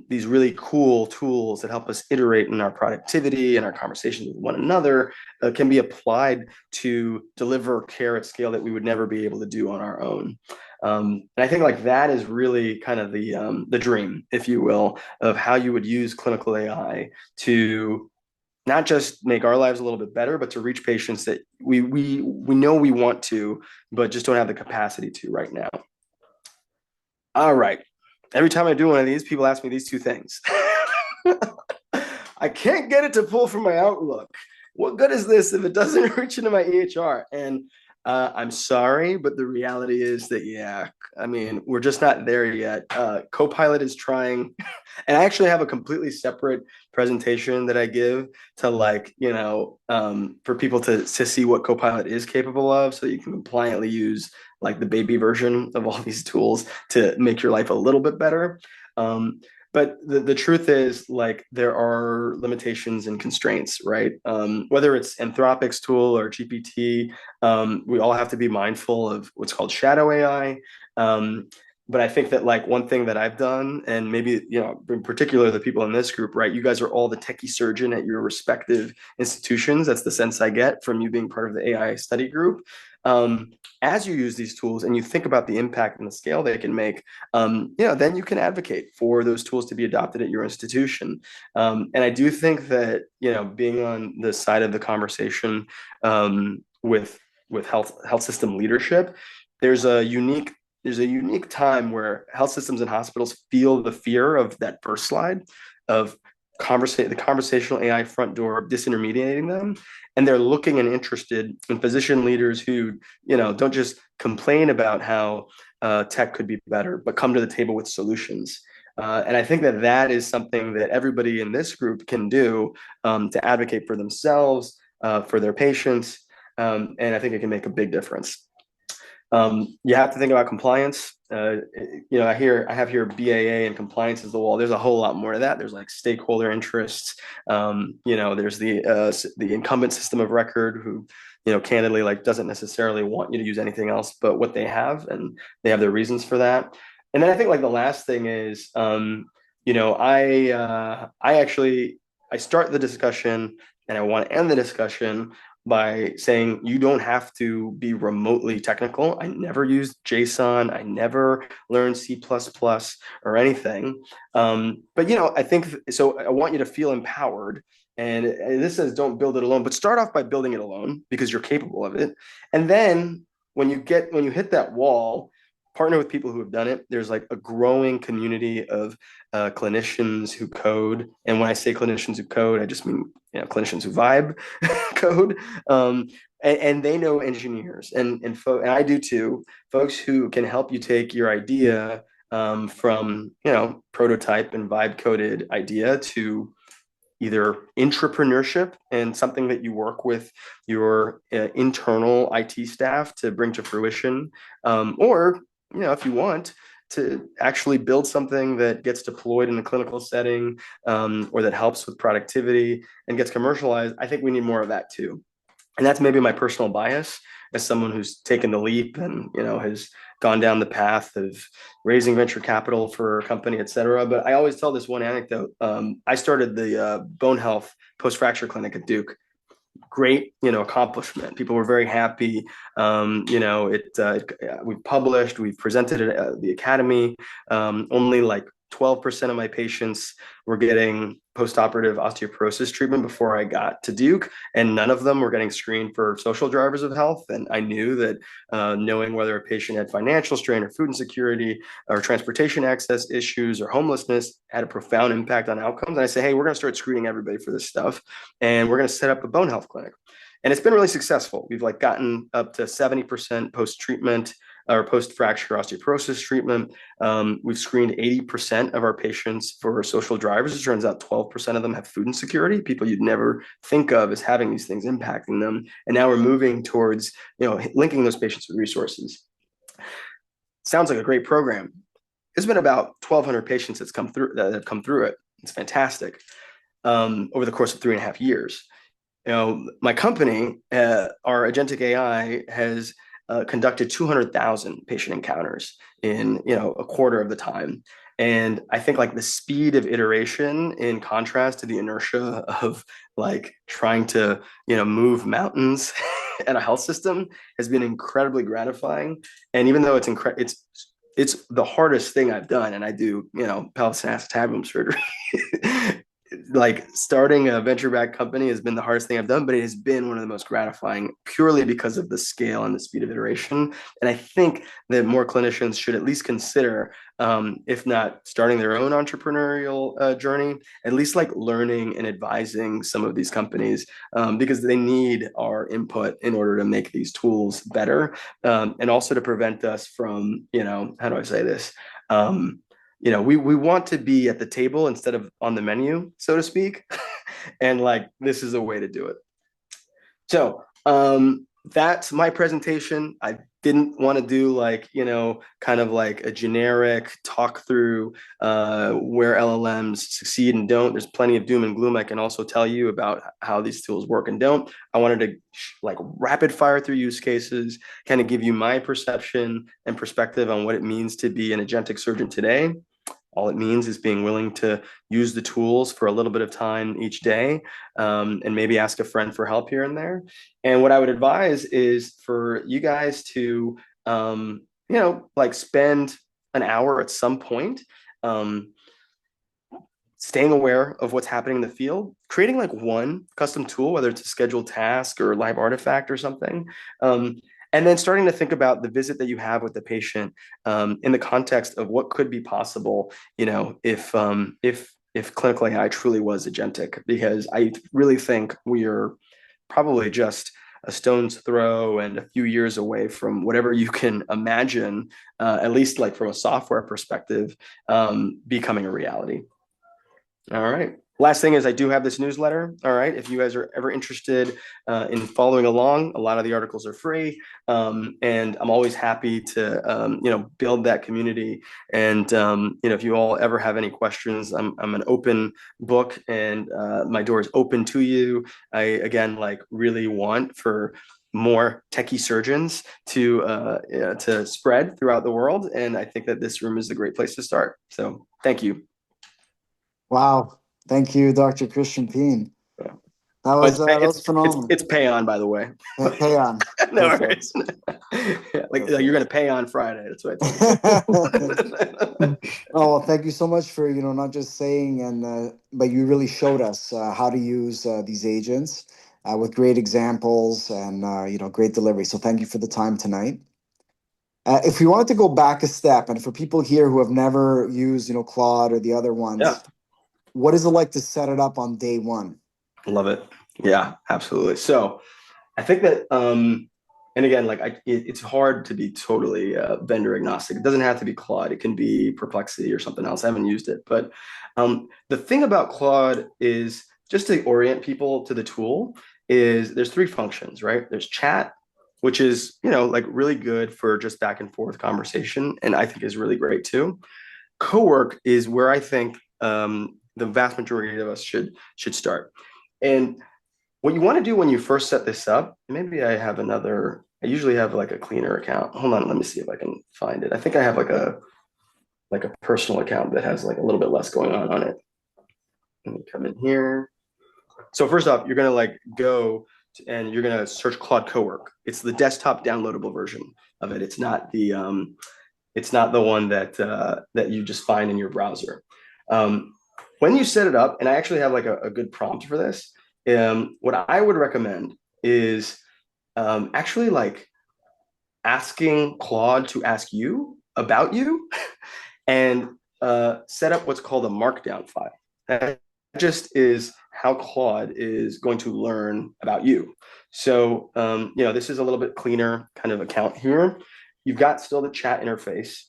these really cool tools that help us iterate in our productivity and our conversations with one another can be applied to deliver care at scale that we would never be able to do on our own. And I think like that is really kind of the dream, if you will, of how you would use clinical AI to not just make our lives a little bit better, but to reach patients that we know we want to, but just don't have the capacity to right now. All right. Every time I do one of these, people ask me these two things. I can't get it to pull from my Outlook. What good is this if it doesn't reach into my EHR? And I'm sorry, but the reality is that, yeah, I mean, we're just not there yet. Copilot is trying, and I actually have a completely separate presentation that I give to like, for people to see what Copilot is capable of so that you can compliantly use like the baby version of all these tools to make your life a little bit better. But the truth is, like, there are limitations and constraints, right? Whether it's Anthropic's tool or GPT, we all have to be mindful of what's called shadow AI. But I think that like one thing that I've done, and maybe, in particular, the people in this group, right? You guys are all the techie surgeon at your respective institutions. That's the sense I get from you being part of the AI study group. As you use these tools and you think about the impact and the scale they can make, then you can advocate for those tools to be adopted at your institution. And I do think that, being on the side of the conversation with health system leadership, there's a unique time where health systems and hospitals feel the fear of that first slide of the conversational AI front door disintermediating them. And they're looking and interested in physician leaders who, don't just complain about how tech could be better, but come to the table with solutions. And I think that is something that everybody in this group can do to advocate for themselves, for their patients. And I think it can make a big difference. You have to think about compliance. I have here BAA and compliance is the wall. There's a whole lot more to that. There's like stakeholder interests. There's the incumbent system of record who, candidly, like doesn't necessarily want you to use anything else but what they have, and they have their reasons for that. And then I think like the last thing is, I start the discussion and I want to end the discussion by saying you don't have to be remotely technical. I never used JSON. I never learned C++ or anything. But, I think, so I want you to feel empowered. And this says don't build it alone, but start off by building it alone because you're capable of it. And then when you hit that wall, partner with people who have done it. There's like a growing community of clinicians who code. And when I say clinicians who code, I just mean clinicians who vibe code. And they know engineers and I do too, folks who can help you take your idea from prototype and vibe coded idea to either intrapreneurship and something that you work with your internal IT staff to bring to fruition, or if you want to actually build something that gets deployed in a clinical setting, or that helps with productivity and gets commercialized. I think we need more of that too. And that's maybe my personal bias as someone who's taken the leap and, has gone down the path of raising venture capital for a company, et cetera. But I always tell this one anecdote. I started the bone health post-fracture clinic at Duke. Great, accomplishment. People were very happy. We've published, we've presented it at the academy. Only like 12% of my patients were getting postoperative osteoporosis treatment before I got to Duke, and none of them were getting screened for social drivers of health. And I knew that knowing whether a patient had financial strain or food insecurity or transportation access issues or homelessness had a profound impact on outcomes. And I say, hey, we're going to start screening everybody for this stuff, and we're going to set up a bone health clinic. And it's been really successful. We've like gotten up to 70% post-treatment or post-fracture osteoporosis treatment. We've screened 80% of our patients for social drivers. It turns out 12% of them have food insecurity, people you'd never think of as having these things impacting them. And now we're moving towards, linking those patients with resources. Sounds like a great program. There's been about 1,200 patients that have come through it. It's fantastic. Over the course of 3.5 years. My company, our Agentic AI, has conducted 200,000 patient encounters in a quarter of the time. And I think like the speed of iteration in contrast to the inertia of like trying to, move mountains and a health system has been incredibly gratifying. And even though it's the hardest thing I've done, and I do, pelvis and acetabulum surgery. Like starting a venture-backed company has been the hardest thing I've done, but it has been one of the most gratifying purely because of the scale and the speed of iteration. And I think that more clinicians should at least consider, if not starting their own entrepreneurial journey, at least like learning and advising some of these companies, because they need our input in order to make these tools better, and also to prevent us from, how do I say this? We want to be at the table instead of on the menu, so to speak. And like, this is a way to do it. So that's my presentation. I didn't want to do like, kind of like a generic talk through where LLMs succeed and don't. There's plenty of doom and gloom. I can also tell you about how these tools work and don't. I wanted to like rapid fire through use cases, kind of give you my perception and perspective on what it means to be an agentic surgeon today. All it means is being willing to use the tools for a little bit of time each day, and maybe ask a friend for help here and there. And what I would advise is for you guys to, like spend an hour at some point, staying aware of what's happening in the field, creating like one custom tool, whether it's a scheduled task or live artifact or something. And then starting to think about the visit that you have with the patient, in the context of what could be possible, if clinical AI truly was agentic, because I really think we are probably just a stone's throw and a few years away from whatever you can imagine, at least like from a software perspective, becoming a reality. All right. Last thing is I do have this newsletter. All right. If you guys are ever interested in following along, a lot of the articles are free. And I'm always happy to, build that community. And, if you all ever have any questions, I'm an open book, and my door is open to you. I, again, like really want for more techie surgeons to spread throughout the world. And I think that this room is a great place to start. So thank you. Wow. Thank you, Dr. Christian Péan. Yeah. That was phenomenal. It's Péan, by the way. Péan. No worries. Yeah, like you're gonna pay on Friday. That's what I told you. Oh, well, thank you so much for, not just saying, but you really showed us how to use these agents with great examples and, great delivery. So thank you for the time tonight. If we wanted to go back a step, and for people here who have never used, Claude or the other ones, Yeah. What is it like to set it up on day one? Love it. Yeah, absolutely. So I think that, and again, like it's hard to be totally vendor agnostic. It doesn't have to be Claude. It can be Perplexity or something else. I haven't used it, but the thing about Claude is, just to orient people to the tool, is there's three functions, right? There's chat, which is, like really good for just back and forth conversation, and I think is really great too. Cowork is where I think the vast majority of us should start. And what you want to do when you first set this up, maybe I usually have like a cleaner account. Hold on, let me see if I can find it. I think I have like a personal account that has like a little bit less going on it. Let me come in here. So first off, you're gonna like go and you're gonna search Claude Cowork. It's the desktop downloadable version of it. It's not the one that you just find in your browser. When you set it up, and I actually have like a good prompt for this, what I would recommend is actually like asking Claude to ask you about you and set up what's called a markdown file. That just is how Claude is going to learn about you. So, this is a little bit cleaner kind of account here. You've got still the chat interface.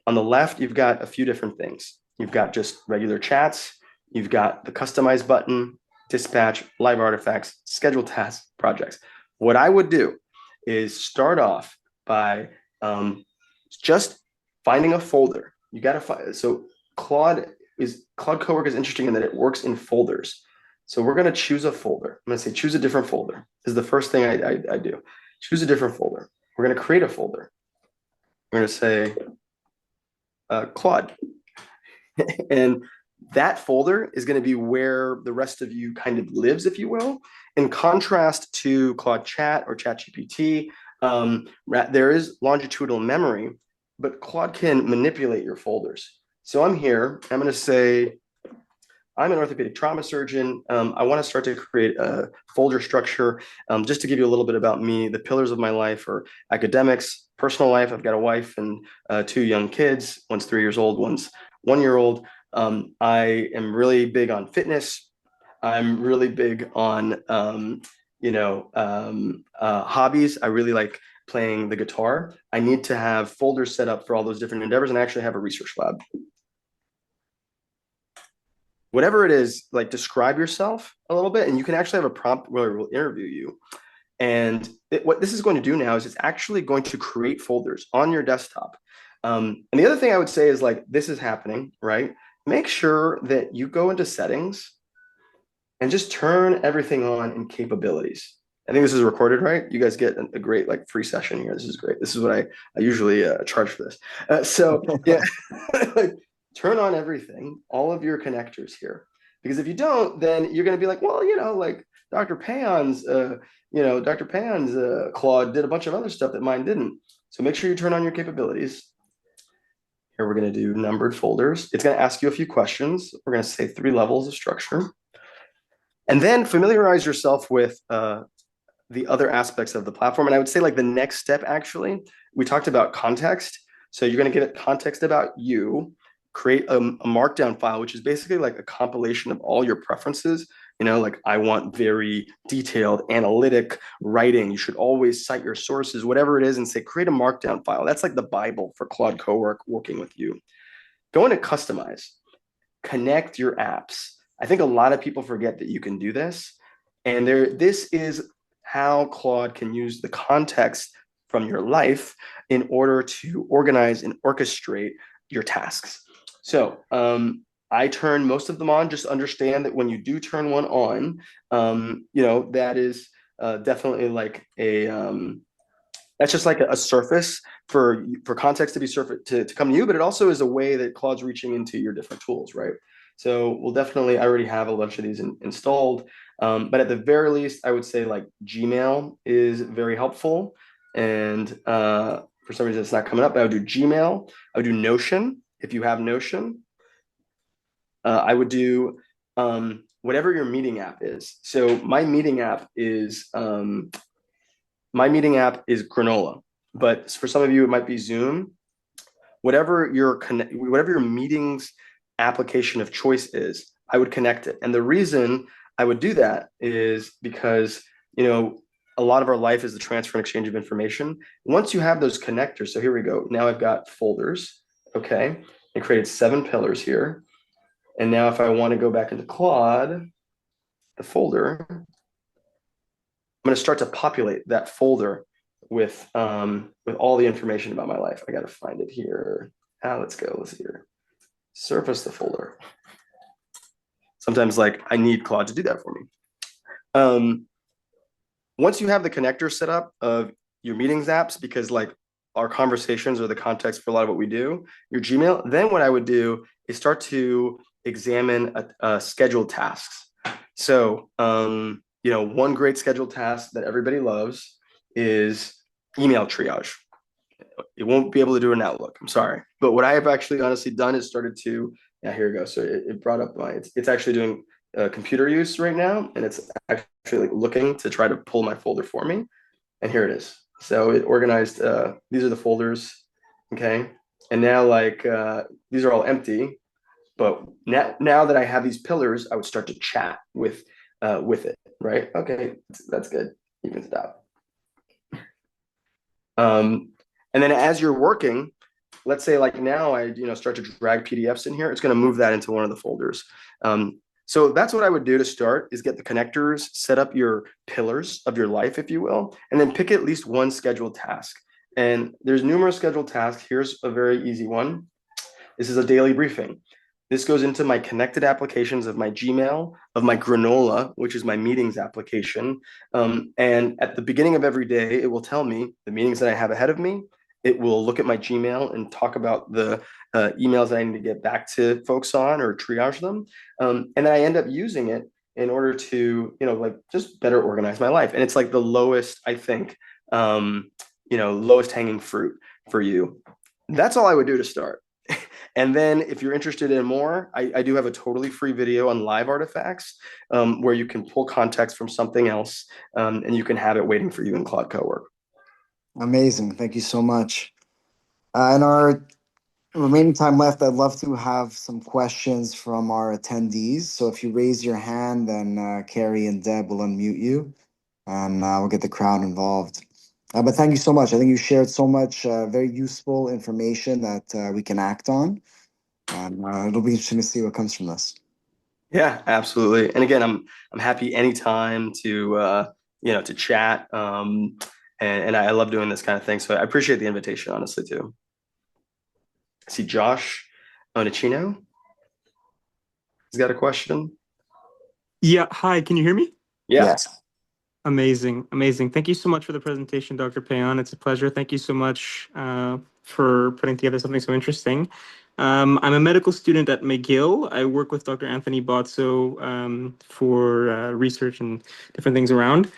On the left, you've got a few different things. You've got just regular chats. You've got the customize button, dispatch, live artifacts, schedule tasks, projects. What I would do is start off by just finding a folder. You got to find, so Claude Cowork is interesting in that it works in folders. So we're going to choose a folder. I'm going to say choose a different folder. This is the first thing I do. Choose a different folder. We're going to create a folder. We're going to say Claude. And that folder is going to be where the rest of you kind of lives, if you will. In contrast to Claude Chat or ChatGPT, there is longitudinal memory, but Claude can manipulate your folders. So I'm here, I'm going to say, I'm an orthopedic trauma surgeon. I want to start to create a folder structure. Just to give you a little bit about me, the pillars of my life are academics, personal life. I've got a wife and 2 young kids. One's 3 years old, one's 1 year old. I am really big on fitness. I'm really big on, hobbies. I really like playing the guitar. I need to have folders set up for all those different endeavors, and I actually have a research lab. Whatever it is, like, describe yourself a little bit, and you can actually have a prompt where we'll interview you. And what this is going to do now is it's actually going to create folders on your desktop. And the other thing I would say is, like, this is happening, right? Make sure that you go into settings and just turn everything on in capabilities. I think this is recorded, right? You guys get a great, like, free session here. This is great. This is what I usually charge for this. So yeah, like, turn on everything, all of your connectors here. Because if you don't, then you're going to be like, well, like Dr. Péan's, Claude did a bunch of other stuff that mine didn't. So make sure you turn on your capabilities. Here we're going to do numbered folders. It's going to ask you a few questions. We're going to say 3 levels of structure. And then familiarize yourself with the other aspects of the platform. And I would say, like, the next step, actually, we talked about context. So you're going to get context about you, create a markdown file, which is basically like a compilation of all your preferences. Like, I want very detailed analytic writing. You should always cite your sources, whatever it is, and say, create a markdown file. That's like the Bible for Claude Cowork working with you. Go into customize, connect your apps. I think a lot of people forget that you can do this. And this is how Claude can use the context from your life in order to organize and orchestrate your tasks. So I turn most of them on. Just understand that when you do turn one on, that is definitely like that's just like a surface for context to be to come to you, but it also is a way that Claude's reaching into your different tools, right? So I already have a bunch of these installed, but at the very least, I would say, like, Gmail is very helpful. And for some reason it's not coming up, but I would do Gmail. I would do Notion. If you have Notion, I would do whatever your meeting app is. So my meeting app is Granola, but for some of you it might be Zoom. Whatever your meetings application of choice is, I would connect it. And the reason I would do that is because a lot of our life is the transfer and exchange of information. Once you have those connectors, so here we go. Now I've got folders. Okay, I created 7 pillars here. And now if I want to go back into Claude, the folder, I'm going to start to populate that folder with all the information about my life. I got to find it here. Let's go. Let's see here. Surface the folder. Sometimes, like, I need Claude to do that for me. Once you have the connector set up of your meetings apps, because, like, our conversations are the context for a lot of what we do, your Gmail, then what I would do is start to examine scheduled tasks. So, one great scheduled task that everybody loves is email triage. It won't be able to do an Outlook. I'm sorry. But what I have actually honestly done is started to, here we go. So it brought up it's actually doing computer use right now. And it's actually, like, looking to try to pull my folder for me. And here it is. So it organized, these are the folders. Okay. And now, like, these are all empty. But now that I have these pillars, I would start to chat with it, right? Okay, that's good. You can stop. And then as you're working, let's say, like, now I start to drag PDFs in here. It's going to move that into one of the folders. So that's what I would do to start, is get the connectors, set up your pillars of your life, if you will, and then pick at least one scheduled task. And there's numerous scheduled tasks. Here's a very easy one. This is a daily briefing. This goes into my connected applications of my Gmail, of my Granola, which is my meetings application. And at the beginning of every day, it will tell me the meetings that I have ahead of me it will look at my Gmail and talk about the emails that I need to get back to folks on or triage them. And then I end up using it in order to, like just better organize my life. And it's like the lowest, I think, lowest hanging fruit for you. That's all I would do to start. And then if you're interested in more, I do have a totally free video on live artifacts where you can pull context from something else and you can have it waiting for you in Claude Cowork. Amazing. Thank you so much. In our remaining time left, I'd love to have some questions from our attendees. So if you raise your hand, then Carrie and Deb will unmute you, and we'll get the crowd involved. But thank you so much. I think you shared so much very useful information that we can act on. And it'll be interesting to see what comes from this. Yeah, absolutely. And again, I'm happy anytime to chat. And I love doing this kind of thing. So I appreciate the invitation, honestly, too. I see Josh Onachino. He's got a question. Yeah, hi, can you hear me? Yeah. Yes. Amazing, amazing. Thank you so much for the presentation, Dr. Péan. It's a pleasure. Thank you so much for putting together something so interesting. I'm a medical student at McGill. I work with Dr. Anthony Bozzo for research and different things around.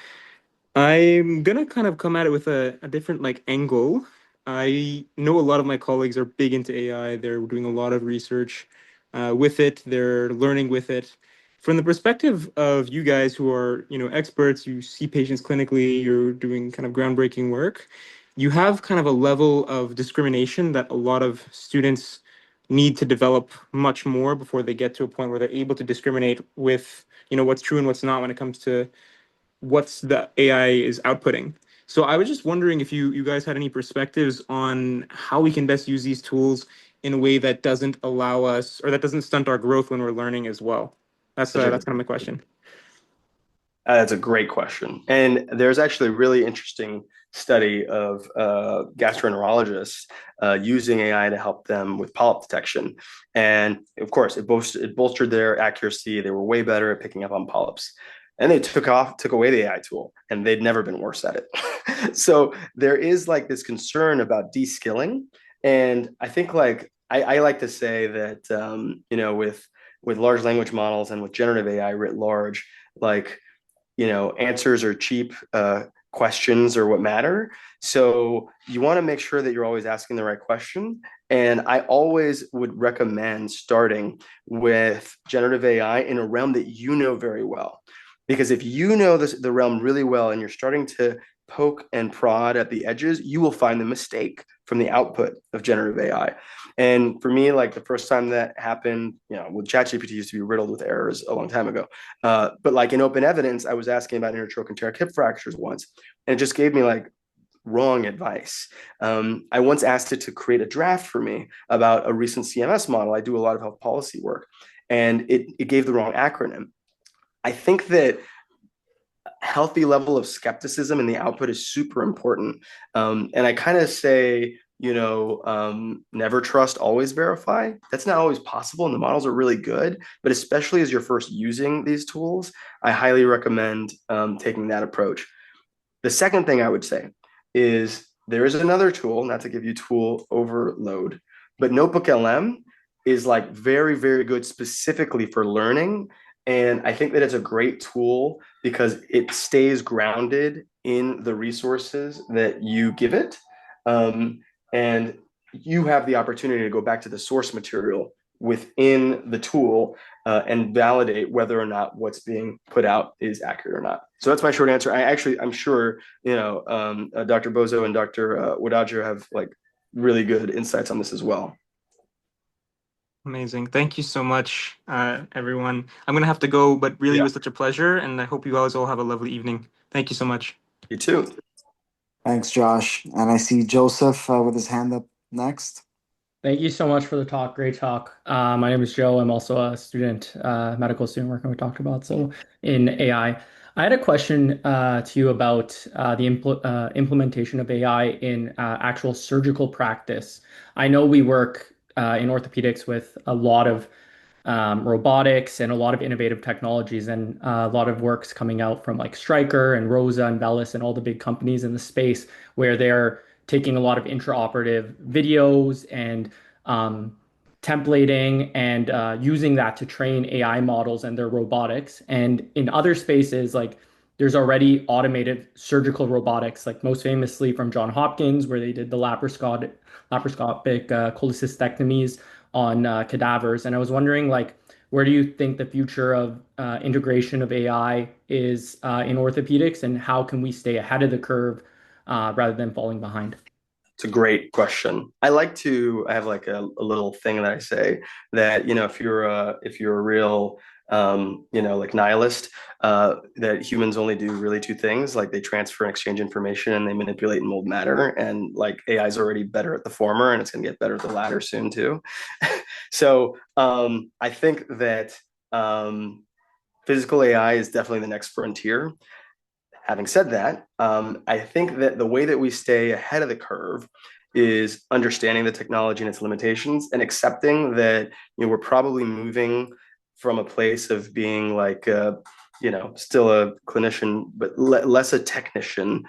I'm gonna kind of come at it with a different angle. I know a lot of my colleagues are big into AI. They're doing a lot of research with it. They're learning with it. From the perspective of you guys who are, experts, you see patients clinically, you're doing kind of groundbreaking work. You have kind of a level of discrimination that a lot of students need to develop much more before they get to a point where they're able to discriminate with, what's true and what's not when it comes to what's the AI is outputting. So I was just wondering if you guys had any perspectives on how we can best use these tools in a way that doesn't allow us or that doesn't stunt our growth when we're learning as well. That's kind of my question. That's a great question. And there's actually a really interesting study of gastroenterologists using AI to help them with polyp detection. And of course, it bolstered their accuracy. They were way better at picking up on polyps. And they took away the AI tool, and they'd never been worse at it. So there is this concern about de-skilling. And I think I like to say that, with large language models and with generative AI writ large, answers are cheap, questions are what matter. So you want to make sure that you're always asking the right question. And I always would recommend starting with generative AI in a realm that you know very well. Because if you know the realm really well and you're starting to poke and prod at the edges, you will find the mistake from the output of generative AI. And for me, the first time that happened, with ChatGPT used to be riddled with errors a long time ago. But in open evidence, I was asking about intertrochanteric hip fractures once, and it just gave me wrong advice. I once asked it to create a draft for me about a recent CMS model. I do a lot of health policy work, and it gave the wrong acronym. I think that healthy level of skepticism in the output is super important. And I kind of say, never trust, always verify. That's not always possible, and the models are really good. But especially as you're first using these tools, I highly recommend taking that approach. The second thing I would say is there is another tool, not to give you tool overload, but Notebook LM is very, very good specifically for learning. And I think that it's a great tool because it stays grounded in the resources that you give it. And you have the opportunity to go back to the source material within the tool and validate whether or not what's being put out is accurate or not. So that's my short answer. I'm sure, Dr. Bozo and Dr. Wadager have really good insights on this as well. Amazing. Thank you so much, everyone. I'm going to have to go, but really it was such a pleasure, and I hope you guys all have a lovely evening. Thank you so much. You too. Thanks, Josh. And I see Joseph with his hand up next. Thank you so much for the talk. Great talk. My name is Joe. I'm also a student, medical student working we talked about. So in AI, I had a question to you about the implementation of AI in actual surgical practice. I know we work in orthopedics with a lot of robotics and a lot of innovative technologies, and a lot of works coming out from Stryker and Rosa and Bellis and all the big companies in the space where they're taking a lot of intraoperative videos and templating and using that to train AI models and their robotics. And in other spaces, like there's already automated surgical robotics, like most famously from John Hopkins, where they did the laparoscopic cholecystectomies on cadavers. And I was wondering, like, where do you think the future of integration of AI is in orthopedics, and how can we stay ahead of the curve rather than falling behind? It's a great question. I have like a little thing that I say that, if you're a real, like nihilist, that humans only do really two things, like they transfer and exchange information and they manipulate and mold matter. And like AI is already better at the former and it's going to get better at the latter soon too. So I think that physical AI is definitely the next frontier. Having said that, I think that the way that we stay ahead of the curve is understanding the technology and its limitations and accepting that we're probably moving from a place of being like still a clinician but less a technician,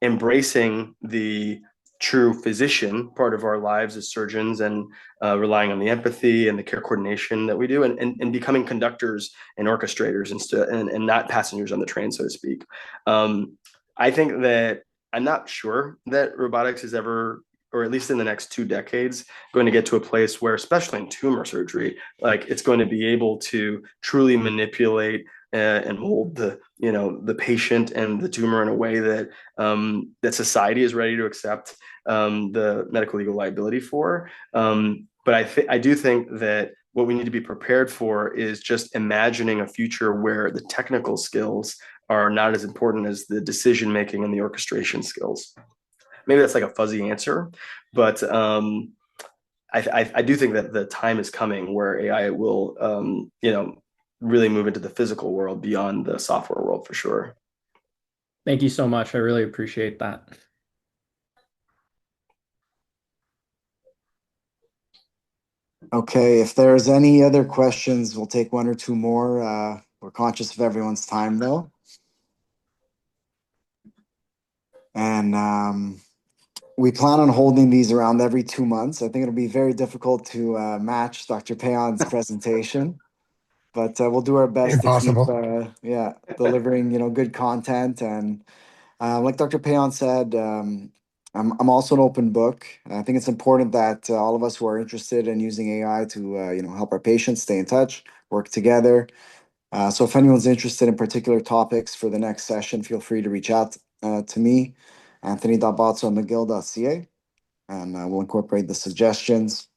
embracing the true physician part of our lives as surgeons and relying on the empathy and the care coordination that we do and becoming conductors and orchestrators and not passengers on the train, so to speak. I think that I'm not sure that robotics is ever, or at least in the next 2 decades, going to get to a place where, especially in tumor surgery, like it's going to be able to truly manipulate and mold the patient and the tumor in a way that that society is ready to accept the medical legal liability for. But I do think that what we need to be prepared for is just imagining a future where the technical skills are not as important as the decision making and the orchestration skills. Maybe that's like a fuzzy answer, but I do think that the time is coming where AI will, really move into the physical world beyond the software world for sure. Thank you so much. I really appreciate that. Okay, if there's any other questions, we'll take one or two more. We're conscious of everyone's time though. And we plan on holding these around every 2 months. I think it'll be very difficult to match Dr. Péan's presentation, but we'll do our best to keep, Impossible. delivering, good content. And like Dr. Péan said, I'm also an open book. I think it's important that all of us who are interested in using AI to, help our patients stay in touch, work together. So if anyone's interested in particular topics for the next session, feel free to reach out to me, anthony.botso@mcgill.ca, and we'll incorporate the suggestions.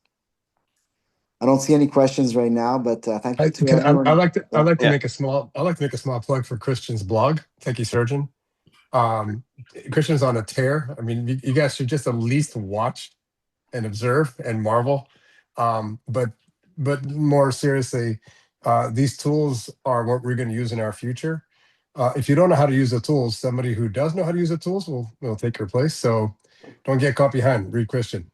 I don't see any questions right now, but thank you to everyone. I like to Yeah. make a small plug for Christian's blog. Thank you, Surgeon. Christian's on a tear. I mean, you guys should just at least watch and observe and marvel. But more seriously, these tools are what we're going to use in our future. If you don't know how to use the tools, somebody who does know how to use the tools will take your place. So don't get caught behind. Read Christian.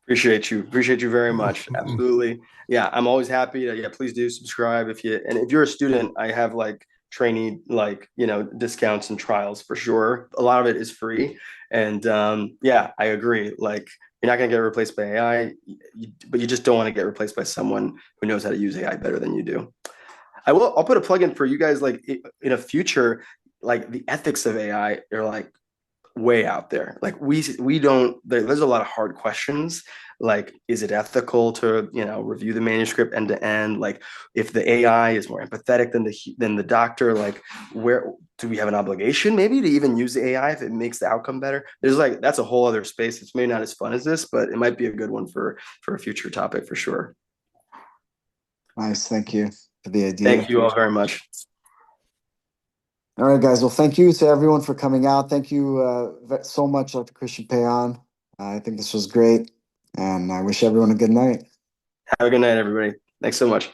Appreciate you very much. Absolutely. Yeah, I'm always happy to, yeah, please do subscribe if you're a student, I have like trainee discounts and trials for sure. A lot of it is free. And yeah, I agree. Like you're not going to get replaced by AI, but you just don't want to get replaced by someone who knows how to use AI better than you do. I'll put a plug in for you guys, like in a future, like the ethics of AI are like way out there. Like we don't, there's a lot of hard questions. Like, is it ethical to, review the manuscript end to end? Like if the AI is more empathetic than the doctor, like where do we have an obligation maybe to even use the AI if it makes the outcome better? That's a whole other space. It's maybe not as fun as this, but it might be a good one for a future topic for sure. Nice, thank you for the idea. Thank you all very much. All right, guys. Well, thank you to everyone for coming out. Thank you so much, Dr. Christian Péan. I think this was great, and I wish everyone a good night. Have a good night, everybody. Thanks so much.